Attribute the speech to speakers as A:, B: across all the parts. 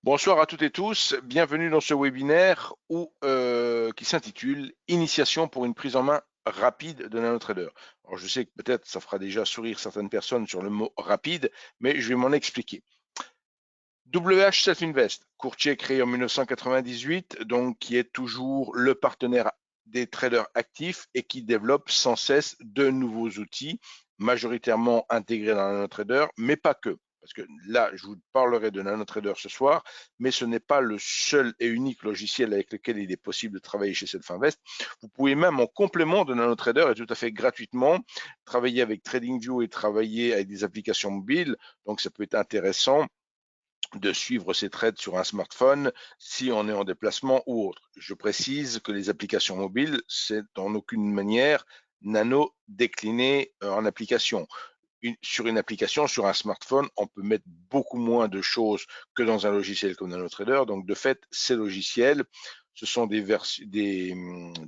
A: Bonsoir à toutes et tous, bienvenue dans ce webinaire qui s'intitule Initiation pour une prise en main rapide de NanoTrader. Alors je sais que peut-être ça fera déjà sourire certaines personnes sur le mot rapide, mais je vais m'en expliquer. WH Self Invest, courtier créé en 1998, donc qui est toujours le partenaire des traders actifs et qui développe sans cesse de nouveaux outils, majoritairement intégrés dans NanoTrader, mais pas que. Parce que là, je vous parlerai de NanoTrader ce soir, mais ce n'est pas le seul et unique logiciel avec lequel il est possible de travailler chez Self Invest. Vous pouvez même, en complément de NanoTrader et tout à fait gratuitement, travailler avec TradingView et travailler avec des applications mobiles. Donc, ça peut être intéressant de suivre ses trades sur un smartphone si on est en déplacement ou autre. Je précise que les applications mobiles, c'est en aucune manière nano décliné en application. Sur une application, sur un smartphone, on peut mettre beaucoup moins de choses que dans un logiciel comme NanoTrader. Donc, de fait, ces logiciels, ce sont des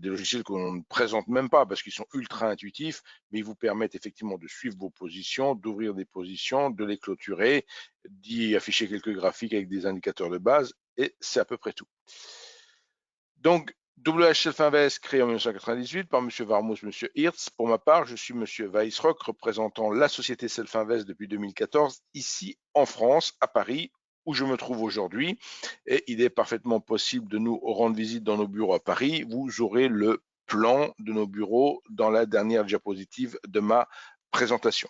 A: logiciels qu'on ne présente même pas parce qu'ils sont ultra intuitifs, mais ils vous permettent effectivement de suivre vos positions, d'ouvrir des positions, de les clôturer, d'y afficher quelques graphiques avec des indicateurs de base, et c'est à peu près tout. Donc, WH Self Invest créé en 1998 par M. Varmous, M. Hirtz. Pour ma part, je suis M. Weissrock, représentant la société Self Invest depuis 2014, ici en France, à Paris, où je me trouve aujourd'hui. Et il est parfaitement possible de nous rendre visite dans nos bureaux à Paris. Vous aurez le plan de nos bureaux dans la dernière diapositive de ma présentation.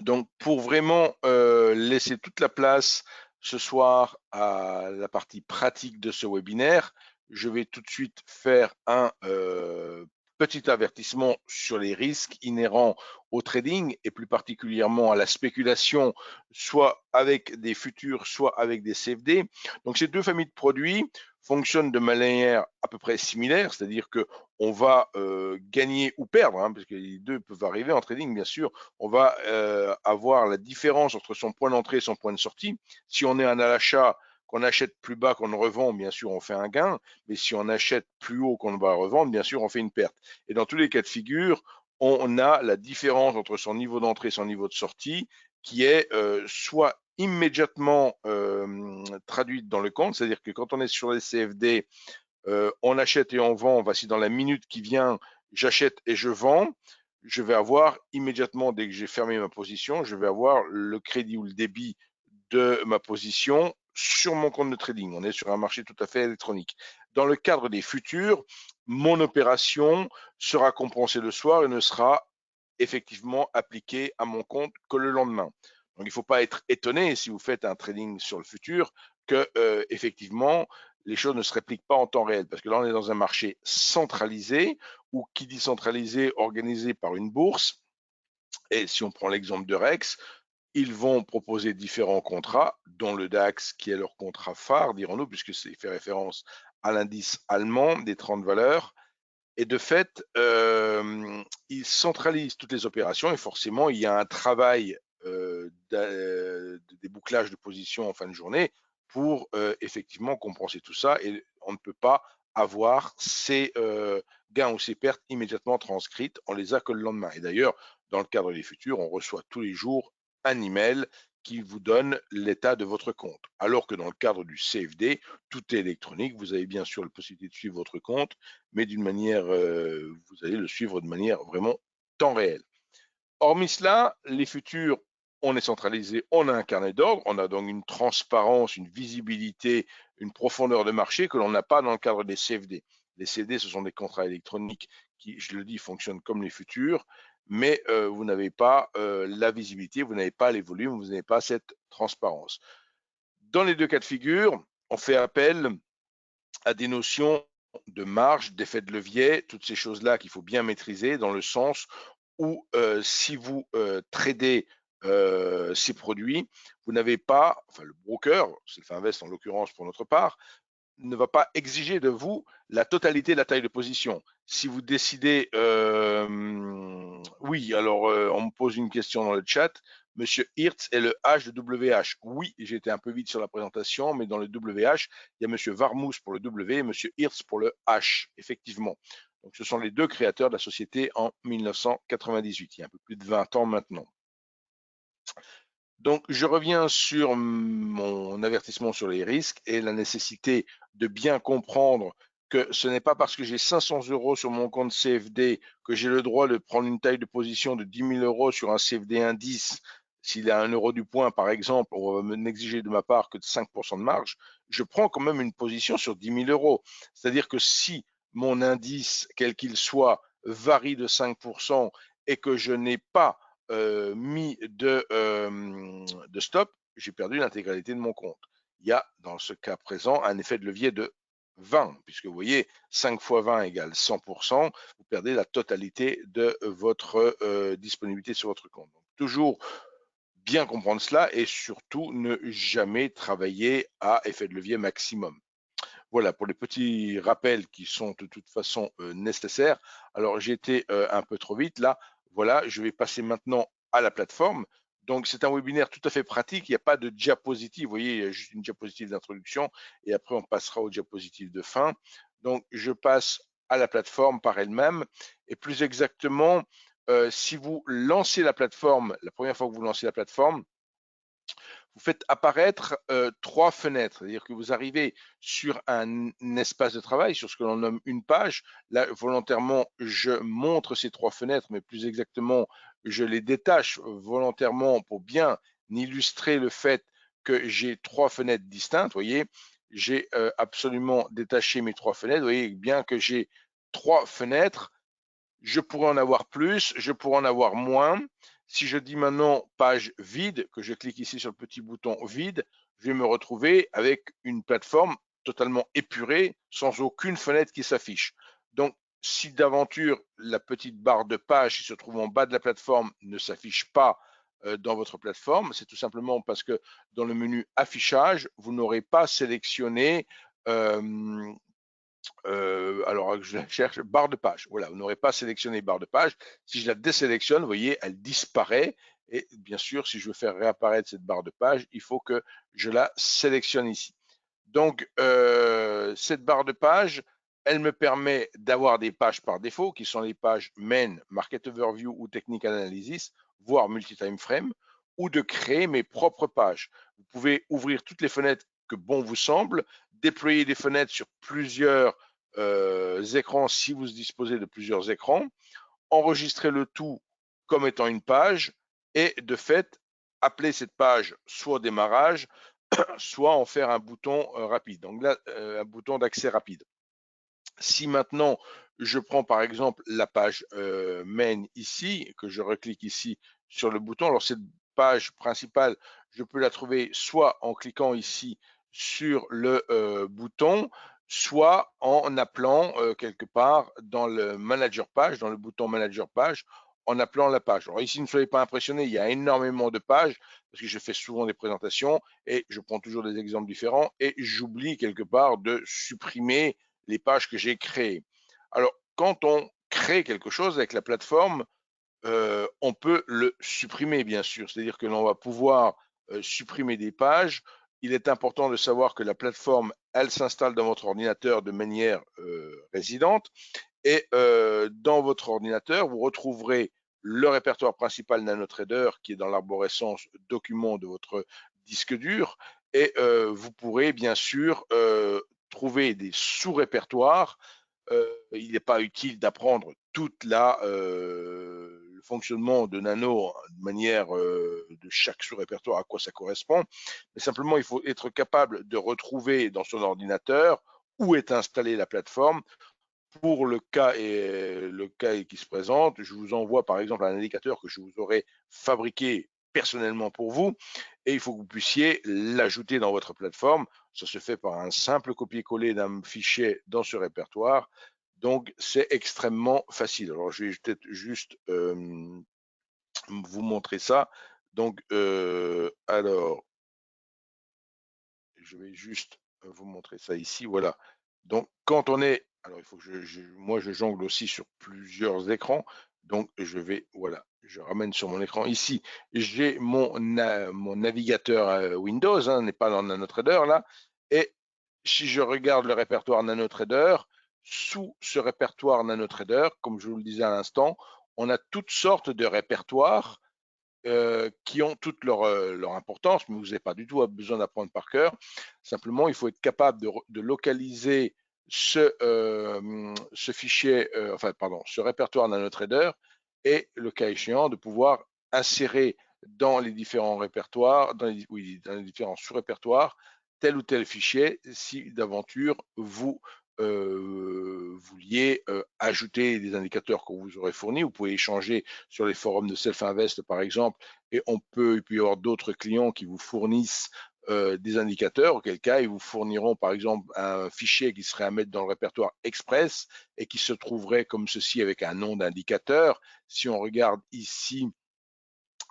A: Donc, pour vraiment laisser toute la place ce soir à la partie pratique de ce webinaire, je vais tout de suite faire un petit avertissement sur les risques inhérents au trading et plus particulièrement à la spéculation, soit avec des futurs, soit avec des CFD. Donc, ces deux familles de produits fonctionnent de manière à peu près similaire, c'est-à-dire que on va gagner ou perdre, parce que les deux peuvent arriver en trading, bien sûr. On va avoir la différence entre son point d'entrée et son point de sortie. Si on est à l'achat, qu'on achète plus bas qu'on ne revend, bien sûr, on fait un gain. Mais si on achète plus haut qu'on ne va revendre, bien sûr, on fait une perte. Et dans tous les cas de figure, on a la différence entre son niveau d'entrée et son niveau de sortie qui est soit immédiatement traduite dans le compte, c'est-à-dire que quand on est sur les CFD, on achète et on vend, voici dans la minute qui vient, j'achète et je vends, je vais avoir immédiatement, dès que j'ai fermé ma position, je vais avoir le crédit ou le débit de ma position sur mon compte de trading. On est sur un marché tout à fait électronique. Dans le cadre des futurs, mon opération sera compensée le soir et ne sera effectivement appliquée à mon compte que le lendemain. Donc il ne faut pas être étonné si vous faites un trading sur le futur que effectivement les choses ne se répliquent pas en temps réel, parce que là on est dans un marché centralisé, ou qui dit centralisé, organisé par une bourse. Et si on prend l'exemple de Rex, ils vont proposer différents contrats, dont le DAX, qui est leur contrat phare, dirons-nous, puisque c'est fait référence à l'indice allemand des 30 valeurs. Et de fait, ils centralisent toutes les opérations et forcément, il y a un travail des bouclages de position en fin de journée pour effectivement compenser tout ça, et on ne peut pas avoir ces gains ou ces pertes immédiatement transcrites, on les a que le lendemain. Et d'ailleurs, dans le cadre des futurs, on reçoit tous les jours un email qui vous donne l'état de votre compte. Alors que dans le cadre du CFD, tout est électronique, vous avez bien sûr la possibilité de suivre votre compte, mais d'une manière, vous allez le suivre de manière vraiment temps réel. Hormis cela, les futurs, on est centralisé, on a un carnet d'ordre, on a donc une transparence, une visibilité, une profondeur de marché que l'on n'a pas dans le cadre des CFD. Les CFD, ce sont des contrats électroniques qui, je le dis, fonctionnent comme les futurs, mais vous n'avez pas la visibilité, vous n'avez pas les volumes, vous n'avez pas cette transparence. Dans les deux cas de figure, on fait appel à des notions de marge, d'effet de levier, toutes ces choses-là qu'il faut bien maîtriser, dans le sens où si vous tradez ces produits, vous n'avez pas, enfin le broker, Self Invest en l'occurrence pour notre part, ne va pas exiger de vous la totalité de la taille de position. Si vous décidez, oui, alors on me pose une question dans le chat, Monsieur Hirtz est le H de WH. Oui, j'ai été un peu vite sur la présentation, mais dans le WH, il y a Monsieur Varmous pour le W et Monsieur Hirtz pour le H, effectivement. Donc ce sont les deux créateurs de la société en 1998, il y a un peu plus de 20 ans maintenant. Donc, je reviens sur mon avertissement sur les risques et la nécessité de bien comprendre que ce n'est pas parce que j'ai 500 € sur mon compte CFD que j'ai le droit de prendre une taille de position de 10 000 € sur un CFD indice. S'il est à 1 euro du point, par exemple, on va m'exiger de ma part que de 5% de marge. Je prends quand même une position sur 10 000 €. C'est-à-dire que si mon indice, quel qu'il soit, varie de 5% et que je n'ai pas mis de stop, j'ai perdu l'intégralité de mon compte. Il y a dans ce cas présent un effet de levier de 20, puisque vous voyez 5 fois 20 égale 100%, vous perdez la totalité de votre disponibilité sur votre compte. Donc, toujours bien comprendre cela et surtout ne jamais travailler à effet de levier maximum. Voilà pour les petits rappels qui sont de toute façon nécessaires. Alors j'ai été un peu trop vite là. Voilà, je vais passer maintenant à la plateforme. Donc c'est un webinaire tout à fait pratique. Il n'y a pas de diapositive. Vous voyez, il y a juste une diapositive d'introduction et après on passera aux diapositives de fin. Donc je passe à la plateforme par elle-même et plus exactement, si vous lancez la plateforme, la première fois que vous lancez la plateforme, vous faites apparaître 3 fenêtres, c'est-à-dire que vous arrivez sur un espace de travail, sur ce que l'on nomme une page. Là, volontairement, je montre ces 3 fenêtres, mais plus exactement, je les détache volontairement pour bien illustrer le fait que j'ai 3 fenêtres distinctes. Vous voyez, j'ai absolument détaché mes 3 fenêtres. Vous voyez bien que j'ai 3 fenêtres. Je pourrais en avoir plus, je pourrais en avoir moins. Si je dis maintenant page vide, que je clique ici sur le petit bouton vide, je vais me retrouver avec une plateforme totalement épurée, sans aucune fenêtre qui s'affiche. Donc, si d'aventure la petite barre de page qui se trouve en bas de la plateforme ne s'affiche pas dans votre plateforme, c'est tout simplement parce que dans le menu affichage, vous n'aurez pas sélectionné alors je la cherche, barre de page. Voilà, vous n'aurez pas sélectionné barre de page. Si je la désélectionne, vous voyez, elle disparaît. Et bien sûr, si je veux faire réapparaître cette barre de page, il faut que je la sélectionne ici. Donc, cette barre de page, elle me permet d'avoir des pages par défaut, qui sont les pages Main, Market Overview ou Technical Analysis, voire Multi-Time Frame, ou de créer mes propres pages. Vous pouvez ouvrir toutes les fenêtres que bon vous semble, déployer des fenêtres sur plusieurs écrans si vous disposez de plusieurs écrans, enregistrer le tout comme étant une page et de fait, appeler cette page soit démarrage, soit en faire un bouton rapide. Donc là, un bouton d'accès rapide. Si maintenant je prends par exemple la page main ici, que je reclique ici sur le bouton, alors cette page principale, je peux la trouver soit en cliquant ici sur le bouton, soit en appelant quelque part dans le manager page, dans le bouton manager page, en appelant la page. Alors ici, ne soyez pas impressionnés, il y a énormément de pages parce que je fais souvent des présentations et je prends toujours des exemples différents et j'oublie quelque part de supprimer les pages que j'ai créées. Alors, quand on crée quelque chose avec la plateforme, on peut le supprimer, bien sûr. C'est-à-dire que l'on va pouvoir supprimer des pages. Il est important de savoir que la plateforme, elle s'installe dans votre ordinateur de manière résidente. Et dans votre ordinateur, vous retrouverez le répertoire principal NanoTrader qui est dans l'arborescence document de votre disque dur. Et vous pourrez bien sûr trouver des sous-répertoires. Il n'est pas utile d'apprendre toute le fonctionnement de Nano de manière de chaque sous-répertoire à quoi ça correspond, mais simplement il faut être capable de retrouver dans son ordinateur où est installée la plateforme. Pour le cas qui se présente, je vous envoie par exemple un indicateur que je vous aurais fabriqué personnellement pour vous et il faut que vous puissiez l'ajouter dans votre plateforme. Ça se fait par un simple copier-coller d'un fichier dans ce répertoire. Donc, c'est extrêmement facile. Alors, je vais peut-être juste vous montrer ça. Donc, alors, je vais juste vous montrer ça ici. Voilà. Donc, quand on est, alors il faut que moi je jongle aussi sur plusieurs écrans. Donc, je vais, voilà, je ramène sur mon écran ici. J'ai mon navigateur Windows, n'est pas dans NanoTrader là. Et si je regarde le répertoire NanoTrader, sous ce répertoire NanoTrader, comme je vous le disais à l'instant, on a toutes sortes de répertoires qui ont toute leur importance, mais vous n'avez pas du tout besoin d'apprendre par cœur. Simplement, il faut être capable de localiser ce fichier, enfin, pardon, ce répertoire NanoTrader et, le cas échéant, de pouvoir insérer dans les différents répertoires, oui, dans les différents sous-répertoires, tel ou tel fichier si d'aventure vous vouliez ajouter des indicateurs qu'on vous aurait fournis. Vous pouvez échanger sur les forums de Self-Invest, par exemple, et il peut y avoir d'autres clients qui vous fournissent des indicateurs, auquel cas ils vous fourniront par exemple un fichier qui serait à mettre dans le répertoire Express et qui se trouverait comme ceci avec un nom d'indicateur. Si on regarde ici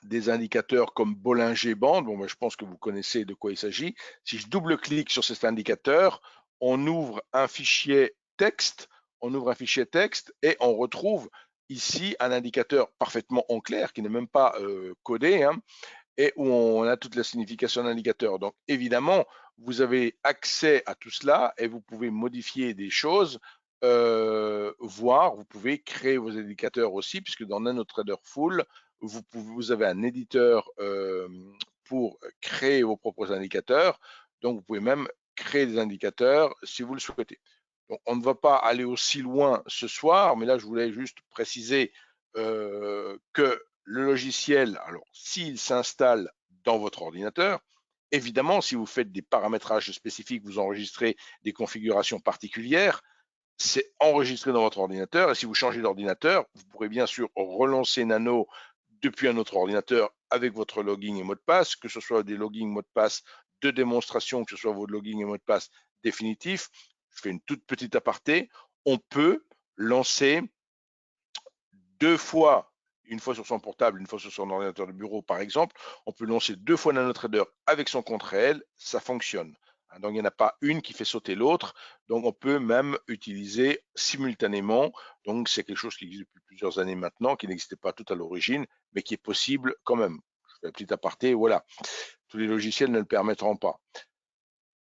A: des indicateurs comme Bollinger Band, bon, je pense que vous connaissez de quoi il s'agit. Si je double-clique sur cet indicateur, on ouvre un fichier texte, et on retrouve ici un indicateur parfaitement en clair, qui n'est même pas codé, hein, et où on a toute la signification d'indicateur. Donc évidemment, vous avez accès à tout cela et vous pouvez modifier des choses, voire vous pouvez créer vos indicateurs aussi, puisque dans NanoTrader Full, vous avez un éditeur pour créer vos propres indicateurs. Donc vous pouvez même créer des indicateurs si vous le souhaitez. Donc on ne va pas aller aussi loin ce soir, mais là je voulais juste préciser que le logiciel, alors s'il s'installe dans votre ordinateur, évidemment, si vous faites des paramétrages spécifiques, vous enregistrez des configurations particulières, c'est enregistré dans votre ordinateur. Et si vous changez d'ordinateur, vous pourrez bien sûr relancer Nano depuis un autre ordinateur avec votre login et mot de passe, que ce soit des logins mot de passe de démonstration, que ce soit vos logins et mot de passe définitifs. Je fais une toute petite aparté. On peut lancer 2 fois, une fois sur son portable, une fois sur son ordinateur de bureau par exemple, on peut lancer 2 fois NanoTrader avec son compte réel, ça fonctionne. Donc il n'y en a pas une qui fait sauter l'autre, donc on peut même utiliser simultanément, donc c'est quelque chose qui existe depuis plusieurs années maintenant, qui n'existait pas tout à l'origine, mais qui est possible quand même. Je fais un petit aparté, voilà. Tous les logiciels ne le permettront pas.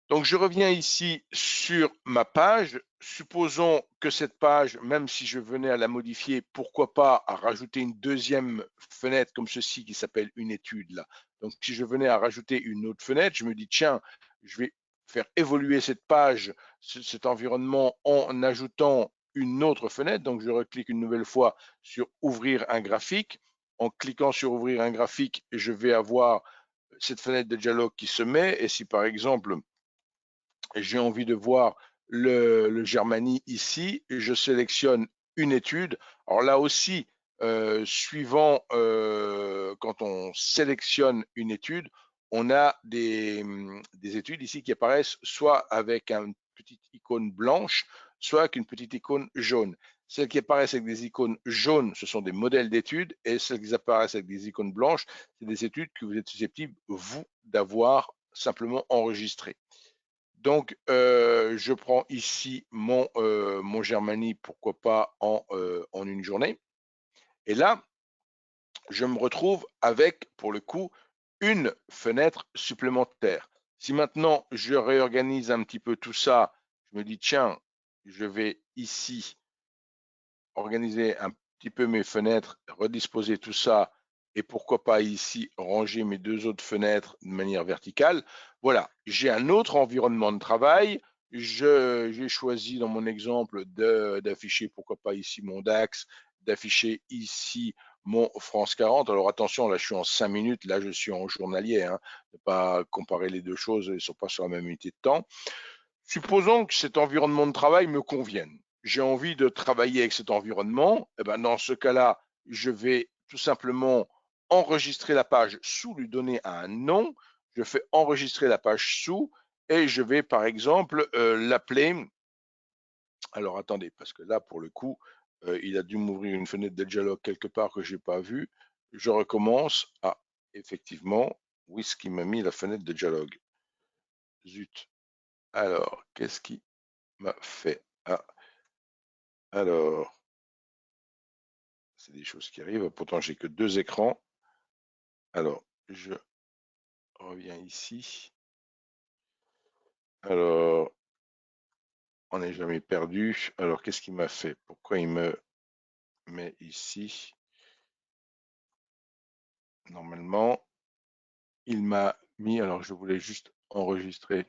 A: Donc, je reviens ici sur ma page. Supposons que cette page, même si je venais à la modifier, pourquoi pas à rajouter une deuxième fenêtre comme ceci qui s'appelle une étude là. Donc, si je venais à rajouter une autre fenêtre, je me dis tiens, je vais faire évoluer cette page, cet environnement en ajoutant une autre fenêtre. Donc, je reclique une nouvelle fois sur ouvrir un graphique. En cliquant sur ouvrir un graphique, je vais avoir cette fenêtre de dialogue qui se met. Et si par exemple, j'ai envie de voir le Germanie ici, et je sélectionne une étude. Alors là aussi, suivant quand on sélectionne une étude, on a des études ici qui apparaissent soit avec une petite icône blanche, soit avec une petite icône jaune. Celles qui apparaissent avec des icônes jaunes, ce sont des modèles d'études, et celles qui apparaissent avec des icônes blanches, c'est des études que vous êtes susceptible, vous, d'avoir simplement enregistrées. Donc, je prends ici mon Germanie, pourquoi pas en une journée. Et là, je me retrouve avec, pour le coup, une fenêtre supplémentaire. Si maintenant je réorganise un petit peu tout ça, je me dis, tiens, je vais ici organiser un petit peu mes fenêtres, redisposer tout ça, et pourquoi pas ici ranger mes 2 autres fenêtres de manière verticale. Voilà, j'ai un autre environnement de travail. J'ai choisi dans mon exemple d'afficher, pourquoi pas ici mon DAX, d'afficher ici mon France 40. Alors attention, là je suis en 5 minutes, là je suis en journalier, hein, ne pas comparer les deux choses, ils ne sont pas sur la même unité de temps. Supposons que cet environnement de travail me convienne. J'ai envie de travailler avec cet environnement. Eh ben, dans ce cas-là, je vais tout simplement enregistrer la page sous, lui donner un nom. Je fais enregistrer la page sous et je vais par exemple l'appeler. Alors attendez, parce que là, pour le coup, il a dû m'ouvrir une fenêtre de dialogue quelque part que je n'ai pas vue. Je recommence. Ah, effectivement, oui, ce qui m'a mis la fenêtre de dialogue. Zut. Alors, qu'est-ce qui m'a fait? Ah, alors, c'est des choses qui arrivent. Pourtant, j'ai que 2 écrans. Alors, je reviens ici. Alors, on n'est jamais perdu. Alors, qu'est-ce qu'il m'a fait? Pourquoi il me met ici? Normalement, il m'a mis, alors je voulais juste enregistrer.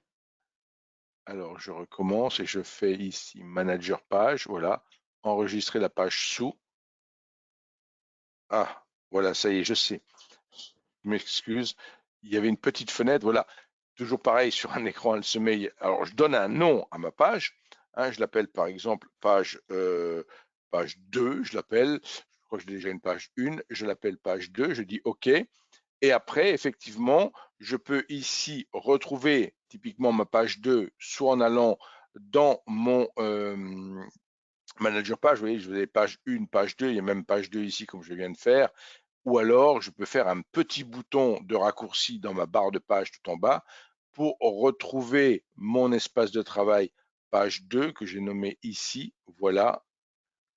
A: Alors je recommence et je fais ici Manager page, voilà, enregistrer la page sous. Ah, voilà, ça y est, je sais. Je m'excuse. Il y avait une petite fenêtre, voilà. Toujours pareil sur un écran, elle se met. Alors je donne un nom à ma page. Hein, je l'appelle par exemple page 2, je l'appelle. Je crois que j'ai déjà une page 1, je l'appelle page 2, je dis OK. Et après, effectivement, je peux ici retrouver typiquement ma page 2, soit en allant dans mon manager page, vous voyez, je vais page 1, page 2, il y a même page 2 ici comme je viens de faire, ou alors je peux faire un petit bouton de raccourci dans ma barre de page tout en bas pour retrouver mon espace de travail page 2 que j'ai nommé ici, voilà,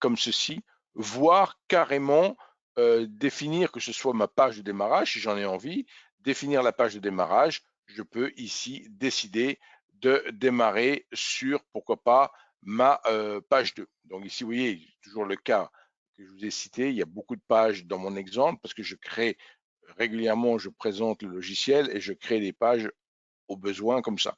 A: comme ceci, voire carrément définir que ce soit ma page de démarrage, si j'en ai envie, définir la page de démarrage, je peux ici décider de démarrer sur, pourquoi pas, ma page 2. Donc ici, vous voyez, toujours le cas que je vous ai cité, il y a beaucoup de pages dans mon exemple parce que je crée régulièrement, je présente le logiciel et je crée des pages au besoin comme ça.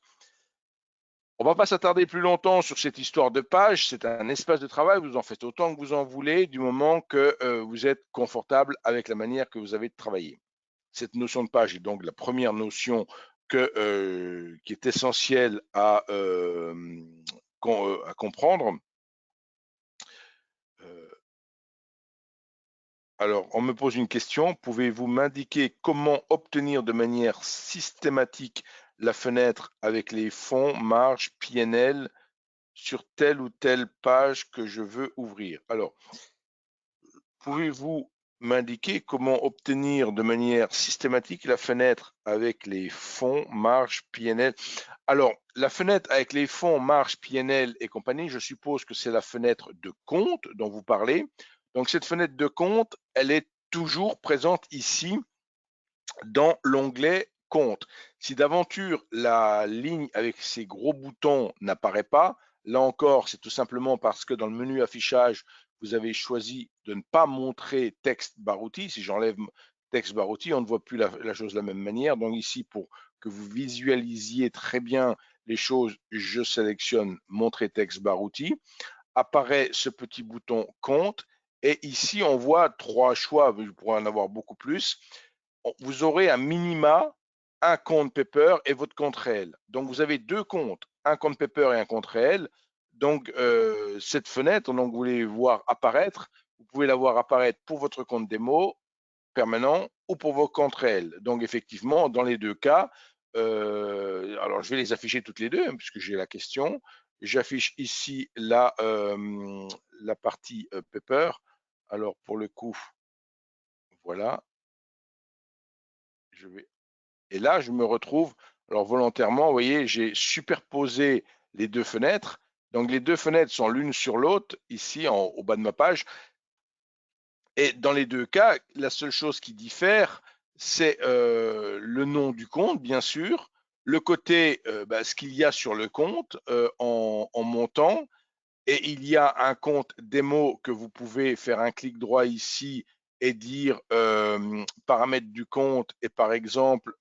A: On ne va pas s'attarder plus longtemps sur cette histoire de page. C'est un espace de travail. Vous en faites autant que vous en voulez du moment que vous êtes confortable avec la manière que vous avez de travailler. Cette notion de page est donc la première notion qui est essentielle à comprendre. Alors, on me pose une question. Pouvez-vous m'indiquer comment obtenir de manière systématique la fenêtre avec les fonds, marges, PNL sur telle ou telle page que je veux ouvrir? Alors, pouvez-vous m'indiquer comment obtenir de manière systématique la fenêtre avec les fonds, marges, PNL? Alors, la fenêtre avec les fonds, marges, PNL et compagnie, je suppose que c'est la fenêtre de compte dont vous parlez. Donc, cette fenêtre de compte, elle est toujours présente ici dans l'onglet compte. Si d'aventure la ligne avec ces gros boutons n'apparaît pas, là encore, c'est tout simplement parce que dans le menu affichage, vous avez choisi de ne pas montrer texte barre outil. Si j'enlève texte barre outil, on ne voit plus la chose de la même manière. Donc ici, pour que vous visualisiez très bien les choses, je sélectionne montrer texte barre outil. Apparaît ce petit bouton compte. Et ici, on voit trois choix. Vous pourrez en avoir beaucoup plus. Vous aurez un minima un compte Pepper et votre compte réel. Donc, vous avez deux comptes, un compte Pepper et un compte réel. Donc, cette fenêtre, donc, vous voulez voir apparaître, vous pouvez la voir apparaître pour votre compte démo permanent ou pour vos comptes réels. Donc, effectivement, dans les deux cas, alors je vais les afficher toutes les deux, hein, puisque j'ai la question. J'affiche ici la partie Pepper. Alors, pour le coup, voilà, je vais et là, je me retrouve, alors volontairement, vous voyez, j'ai superposé les deux fenêtres. Donc, les deux fenêtres sont l'une sur l'autre, ici, au bas de ma page. Et dans les deux cas, la seule chose qui diffère, c'est le nom du compte, bien sûr, le côté, ce qu'il y a sur le compte en montant, et il y a un compte démo que vous pouvez faire un clic droit ici et dire paramètres du compte et par exemple,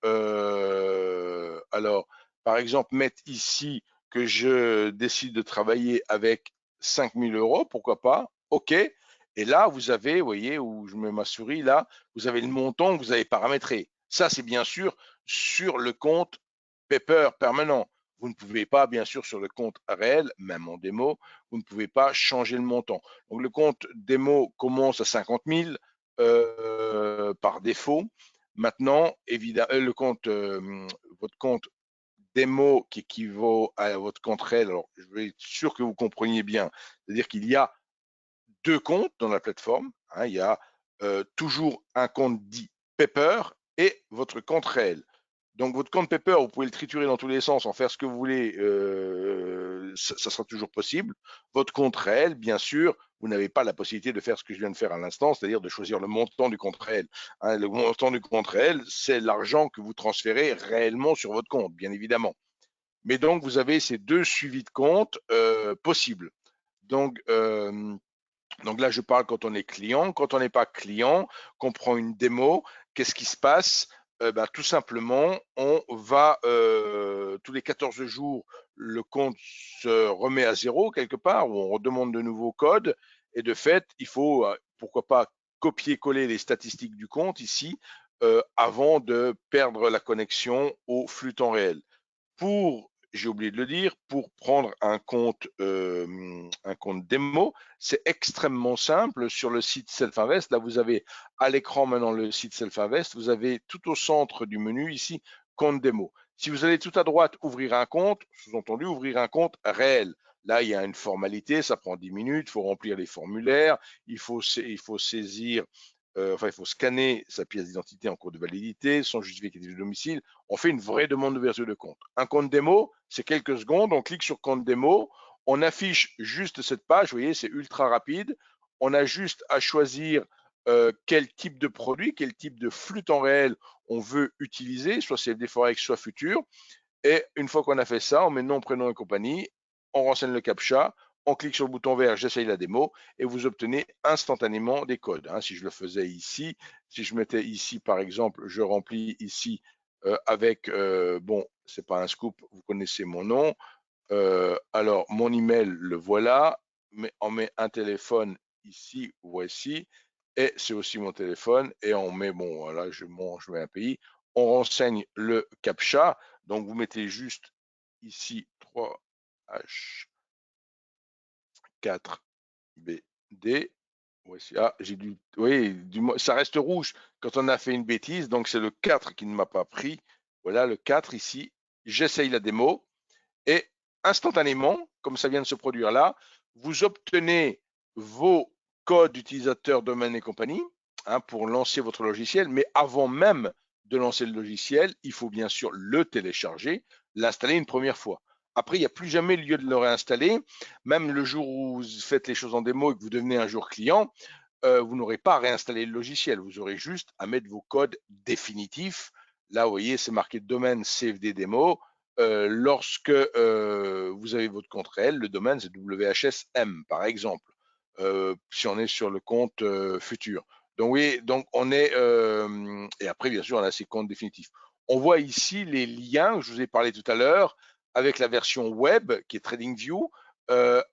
A: par exemple mettre ici que je décide de travailler avec 5000 euros, pourquoi pas, OK. Et là, vous avez, vous voyez, où je mets ma souris, là, vous avez le montant que vous avez paramétré. Ça, c'est bien sûr sur le compte Pepper permanent. Vous ne pouvez pas, bien sûr, sur le compte réel, même en démo, vous ne pouvez pas changer le montant. Donc, le compte démo commence à 50 000 par défaut. Maintenant, évidemment, votre compte démo qui équivaut à votre compte réel, alors je vais être sûr que vous compreniez bien, c'est-à-dire qu'il y a deux comptes dans la plateforme. Hein, il y a toujours un compte dit Pepper et votre compte réel. Donc votre compte Pepper, vous pouvez le triturer dans tous les sens, en faire ce que vous voulez, ça sera toujours possible. Votre compte réel, bien sûr, vous n'avez pas la possibilité de faire ce que je viens de faire à l'instant, c'est-à-dire de choisir le montant du compte réel. Hein, le montant du compte réel, c'est l'argent que vous transférez réellement sur votre compte, bien évidemment. Mais donc, vous avez ces deux suivis de compte possibles. Donc, donc là, je parle quand on est client. Quand on n'est pas client, qu'on prend une démo, qu'est-ce qui se passe? Tout simplement, on va tous les 14 jours, le compte se remet à zéro quelque part, où on redemande de nouveaux codes. Et de fait, il faut, pourquoi pas, copier-coller les statistiques du compte ici avant de perdre la connexion au flux temps réel. J'ai oublié de le dire, pour prendre un compte démo, c'est extrêmement simple sur le site Self-Invest. Là, vous avez à l'écran maintenant le site Self-Invest. Vous avez tout au centre du menu ici, compte démo. Si vous allez tout à droite, ouvrir un compte, sous-entendu, ouvrir un compte réel. Là, il y a une formalité, ça prend 10 minutes, il faut remplir les formulaires, il faut saisir, il faut scanner sa pièce d'identité en cours de validité, son justificatif de domicile. On fait une vraie demande d'ouverture de compte. Un compte démo, c'est quelques secondes, on clique sur compte démo, on affiche juste cette page, vous voyez, c'est ultra rapide. On a juste à choisir quel type de produit, quel type de flux temps réel on veut utiliser, soit CFD Forex, soit futur. Et une fois qu'on a fait ça, on met nom, prénom et compagnie, on renseigne le CAPTCHA, on clique sur le bouton vert, j'essaye la démo, et vous obtenez instantanément des codes. Si je le faisais ici, si je mettais ici, par exemple, je remplis ici avec, bon, c'est pas un scoop, vous connaissez mon nom. Alors, mon email, le voilà, mais on met un téléphone ici, voici, et c'est aussi mon téléphone, et on met, bon, voilà, je mets un pays, on renseigne le CAPTCHA, donc vous mettez juste ici 3H4BD, voici, j'ai dû, oui, ça reste rouge quand on a fait une bêtise, donc c'est le 4 qui ne m'a pas pris, voilà le 4 ici, j'essaye la démo, et instantanément, comme ça vient de se produire là, vous obtenez vos codes d'utilisateurs, domaine et compagnie pour lancer votre logiciel. Mais avant même de lancer le logiciel, il faut bien sûr le télécharger, l'installer une première fois. Après, il n'y a plus jamais lieu de le réinstaller. Même le jour où vous faites les choses en démo et que vous devenez un jour client, vous n'aurez pas à réinstaller le logiciel. Vous aurez juste à mettre vos codes définitifs. Là, vous voyez, c'est marqué domaine CFD démo. Lorsque vous avez votre compte réel, le domaine c'est WHSM par exemple, si on est sur le compte futur. Donc oui, donc on est et après bien sûr on a ses comptes définitifs. On voit ici les liens que je vous ai parlé tout à l'heure avec la version web qui est TradingView,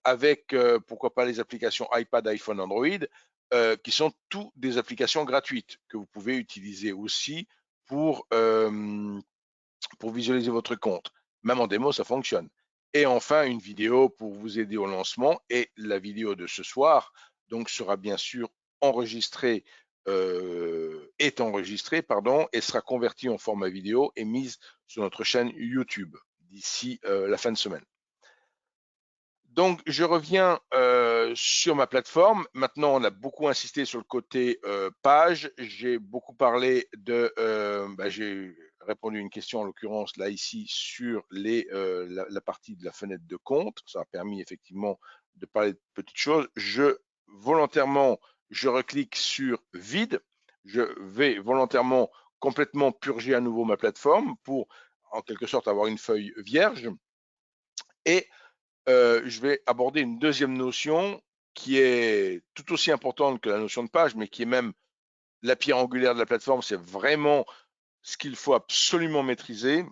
A: avec pourquoi pas les applications iPad, iPhone, Android, qui sont toutes des applications gratuites que vous pouvez utiliser aussi pour visualiser votre compte. Même en démo, ça fonctionne. Et enfin, une vidéo pour vous aider au lancement. Et la vidéo de ce soir donc sera bien sûr enregistrée, est enregistrée, pardon, et sera convertie en format vidéo et mise sur notre chaîne YouTube d'ici la fin de semaine. Donc, je reviens sur ma plateforme. Maintenant, on a beaucoup insisté sur le côté page. J'ai beaucoup parlé de, j'ai répondu à une question en l'occurrence là ici sur la partie de la fenêtre de compte. Ça a permis effectivement de parler de petites choses. Volontairement, je reclique sur vide. Je vais volontairement complètement purger à nouveau ma plateforme pour en quelque sorte avoir une feuille vierge. Et je vais aborder une deuxième notion qui est tout aussi importante que la notion de page, mais qui est même la pierre angulaire de la plateforme. C'est vraiment ce qu'il faut absolument maîtriser,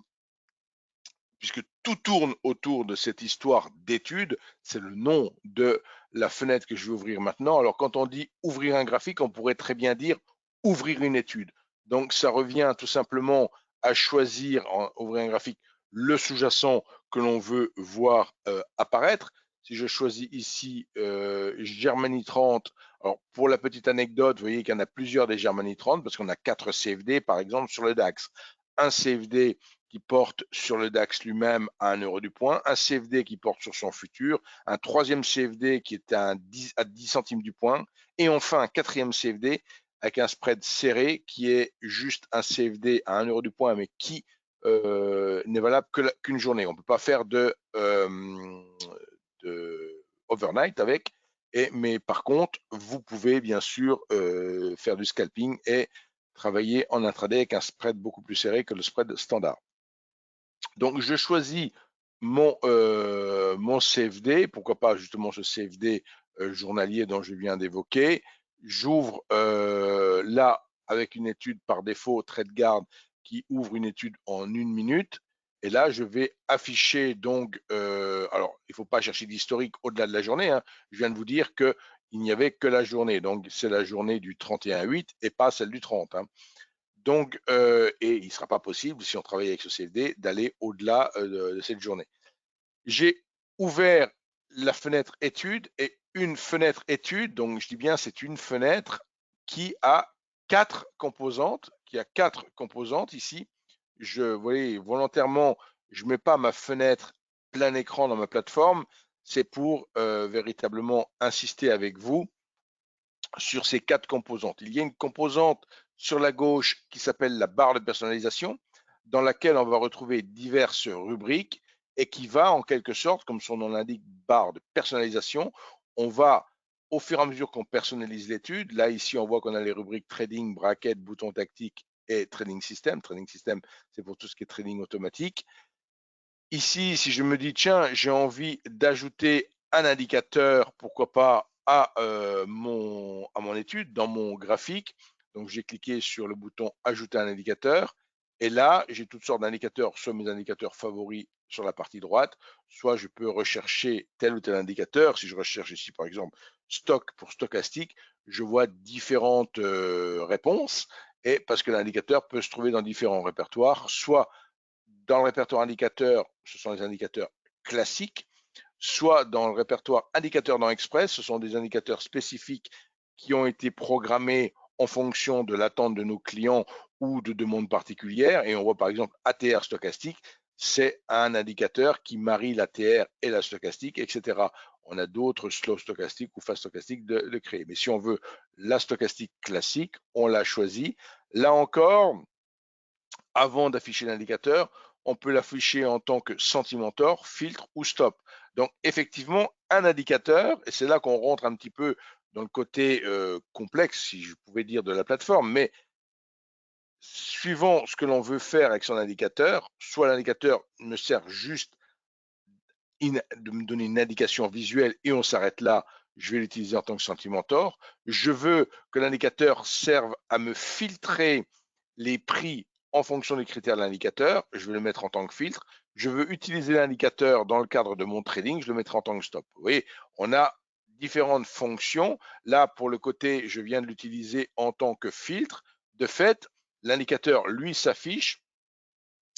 A: puisque tout tourne autour de cette histoire d'étude. C'est le nom de la fenêtre que je vais ouvrir maintenant. Alors, quand on dit ouvrir un graphique, on pourrait très bien dire ouvrir une étude. Donc, ça revient tout simplement à choisir, en ouvrir un graphique, le sous-jacent que l'on veut voir apparaître. Si je choisis ici Germany 30, alors pour la petite anecdote, vous voyez qu'il y en a plusieurs des Germany 30 parce qu'on a 4 CFD par exemple sur le DAX. Un CFD qui porte sur le DAX lui-même à 1 euro du point, un CFD qui porte sur son futur, un troisième CFD qui est à 10 centimes du point, et enfin un quatrième CFD avec un spread serré qui est juste un CFD à 1 euro du point, mais qui n'est valable qu'une journée. On ne peut pas faire de overnight avec, mais par contre, vous pouvez bien sûr faire du scalping et travailler en intraday avec un spread beaucoup plus serré que le spread standard. Donc, je choisis mon CFD, pourquoi pas justement ce CFD journalier dont je viens d'évoquer. J'ouvre là avec une étude par défaut, TradeGuard, qui ouvre une étude en 1 minute. Et là, je vais afficher donc, alors il ne faut pas chercher d'historique au-delà de la journée, hein. Je viens de vous dire qu'il n'y avait que la journée, donc c'est la journée du 31/8 et pas celle du 30, hein. Donc, et il ne sera pas possible, si on travaille avec ce CFD, d'aller au-delà de cette journée. J'ai ouvert la fenêtre étude et une fenêtre étude, donc je dis bien c'est une fenêtre qui a 4 composantes, ici. Vous voyez, volontairement, je ne mets pas ma fenêtre plein écran dans ma plateforme, c'est pour véritablement insister avec vous sur ces 4 composantes. Il y a une composante sur la gauche qui s'appelle la barre de personnalisation, dans laquelle on va retrouver diverses rubriques et qui va en quelque sorte, comme son nom l'indique, barre de personnalisation. On va, au fur et à mesure qu'on personnalise l'étude, là ici on voit qu'on a les rubriques trading, bracket, bouton tactique et trading system. Trading system, c'est pour tout ce qui est trading automatique. Ici, si je me dis, tiens, j'ai envie d'ajouter un indicateur, pourquoi pas, à mon étude, dans mon graphique. Donc, j'ai cliqué sur le bouton Ajouter un indicateur. Et là, j'ai toutes sortes d'indicateurs, soit mes indicateurs favoris sur la partie droite, soit je peux rechercher tel ou tel indicateur. Si je recherche ici, par exemple, stock pour stochastique, je vois différentes réponses. Et parce que l'indicateur peut se trouver dans différents répertoires, soit dans le répertoire indicateur, ce sont les indicateurs classiques, soit dans le répertoire indicateur dans Express, ce sont des indicateurs spécifiques qui ont été programmés en fonction de l'attente de nos clients ou de demandes particulières. Et on voit par exemple ATR stochastique, c'est un indicateur qui marie l'ATR et la stochastique, etc. On a d'autres slow stochastiques ou fast stochastiques de créer. Mais si on veut la stochastique classique, on l'a choisi. Là encore, avant d'afficher l'indicateur, on peut l'afficher en tant que Sentimentor, filtre ou stop. Donc effectivement, un indicateur, et c'est là qu'on rentre un petit peu dans le côté complexe, si je pouvais dire, de la plateforme, mais suivant ce que l'on veut faire avec son indicateur, soit l'indicateur me sert juste de me donner une indication visuelle et on s'arrête là, je vais l'utiliser en tant que Sentimentor. Je veux que l'indicateur serve à me filtrer les prix en fonction des critères de l'indicateur, je vais le mettre en tant que filtre. Je veux utiliser l'indicateur dans le cadre de mon trading, je le mettrai en tant que stop. Vous voyez, on a différentes fonctions. Là, pour le côté, je viens de l'utiliser en tant que filtre. De fait, l'indicateur, lui, s'affiche,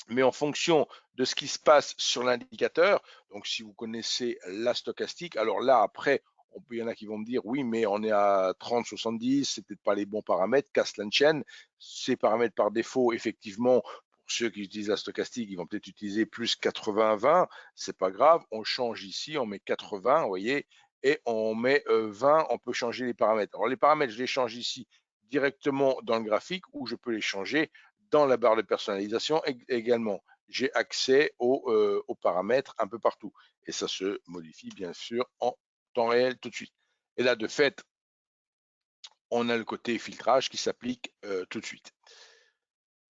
A: mais en fonction de ce qui se passe sur l'indicateur. Donc, si vous connaissez la stochastique, alors là, après, il y en a qui vont me dire, oui, mais on est à 30-70, c'est peut-être pas les bons paramètres, casse la chaîne. Ces paramètres par défaut, effectivement, pour ceux qui utilisent la stochastique, ils vont peut-être utiliser plus 80-20, c'est pas grave, on change ici, on met 80, vous voyez, et on met 20, on peut changer les paramètres. Alors, les paramètres, je les change ici directement dans le graphique ou je peux les changer dans la barre de personnalisation également. J'ai accès aux paramètres un peu partout et ça se modifie bien sûr en temps réel tout de suite. Et là, de fait, on a le côté filtrage qui s'applique tout de suite.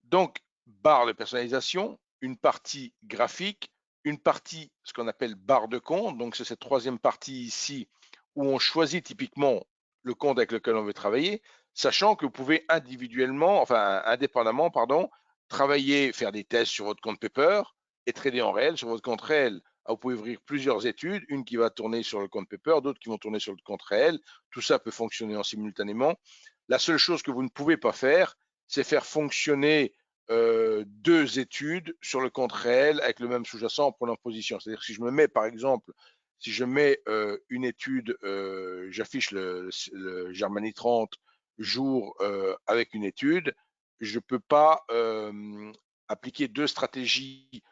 A: Donc, barre de personnalisation, une partie graphique, une partie ce qu'on appelle barre de compte. Donc, c'est cette troisième partie ici où on choisit typiquement le compte avec lequel on veut travailler, sachant que vous pouvez individuellement, enfin indépendamment, pardon, travailler, faire des tests sur votre compte Paper et trader en réel sur votre compte réel. Vous pouvez ouvrir plusieurs études, une qui va tourner sur le compte Paper, d'autres qui vont tourner sur le compte réel. Tout ça peut fonctionner en simultanément. La seule chose que vous ne pouvez pas faire, c'est faire fonctionner deux études sur le compte réel avec le même sous-jacent en prenant position. C'est-à-dire que si je me mets, par exemple, si je mets une étude, j'affiche le Germany 30 jours avec une étude, je ne peux pas appliquer deux stratégies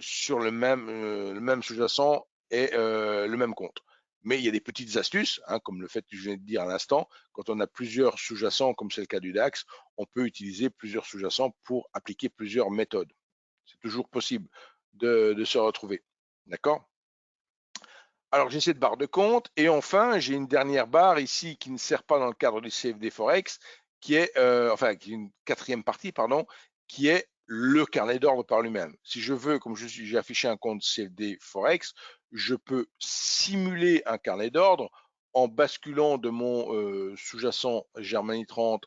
A: sur le même sous-jacent et le même compte. Mais il y a des petites astuces, hein, comme le fait que je viens de dire à l'instant, quand on a plusieurs sous-jacents, comme c'est le cas du DAX, on peut utiliser plusieurs sous-jacents pour appliquer plusieurs méthodes. C'est toujours possible de se retrouver. D'accord? Alors, j'ai cette barre de compte et enfin, j'ai une dernière barre ici qui ne sert pas dans le cadre du CFD Forex, qui est, qui est une quatrième partie, pardon, qui est le carnet d'ordre par lui-même. Si je veux, comme j'ai affiché un compte CFD Forex, je peux simuler un carnet d'ordre en basculant de mon sous-jacent Germany 30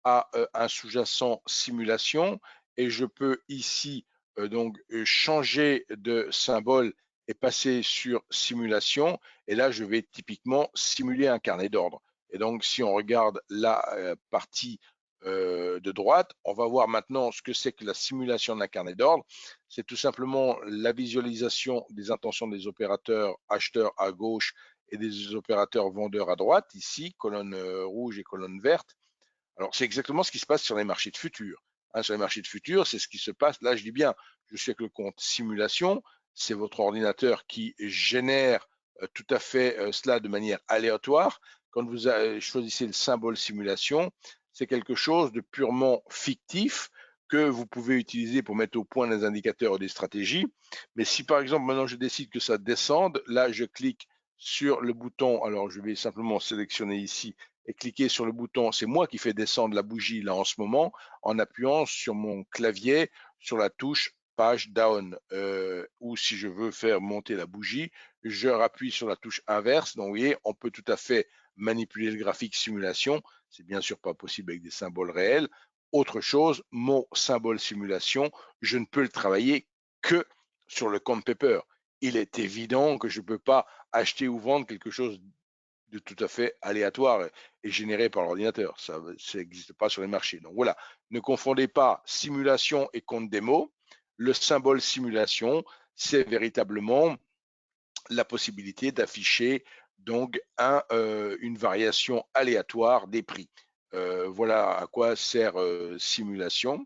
A: à un sous-jacent simulation et je peux ici donc changer de symbole et passer sur simulation. Et là, je vais typiquement simuler un carnet d'ordre. Et donc, si on regarde la partie de droite, on va voir maintenant ce que c'est que la simulation d'un carnet d'ordre. C'est tout simplement la visualisation des intentions des opérateurs acheteurs à gauche et des opérateurs vendeurs à droite, ici, colonne rouge et colonne verte. Alors, c'est exactement ce qui se passe sur les marchés de futurs. Hein, sur les marchés de futurs, c'est ce qui se passe. Là, je dis bien, je suis avec le compte simulation. C'est votre ordinateur qui génère tout à fait cela de manière aléatoire. Quand vous choisissez le symbole simulation, c'est quelque chose de purement fictif que vous pouvez utiliser pour mettre au point des indicateurs ou des stratégies. Mais si par exemple maintenant je décide que ça descende, là je clique sur le bouton, alors je vais simplement sélectionner ici et cliquer sur le bouton, c'est moi qui fais descendre la bougie là en ce moment, en appuyant sur mon clavier sur la touche page down, ou si je veux faire monter la bougie, je rappuie sur la touche inverse. Donc vous voyez, on peut tout à fait manipuler le graphique simulation, c'est bien sûr pas possible avec des symboles réels. Autre chose, mon symbole simulation, je ne peux le travailler que sur le compte Paper. Il est évident que je ne peux pas acheter ou vendre quelque chose de tout à fait aléatoire et généré par l'ordinateur. Ça n'existe pas sur les marchés. Donc voilà, ne confondez pas simulation et compte démo. Le symbole simulation, c'est véritablement la possibilité d'afficher donc une variation aléatoire des prix. Voilà à quoi sert simulation.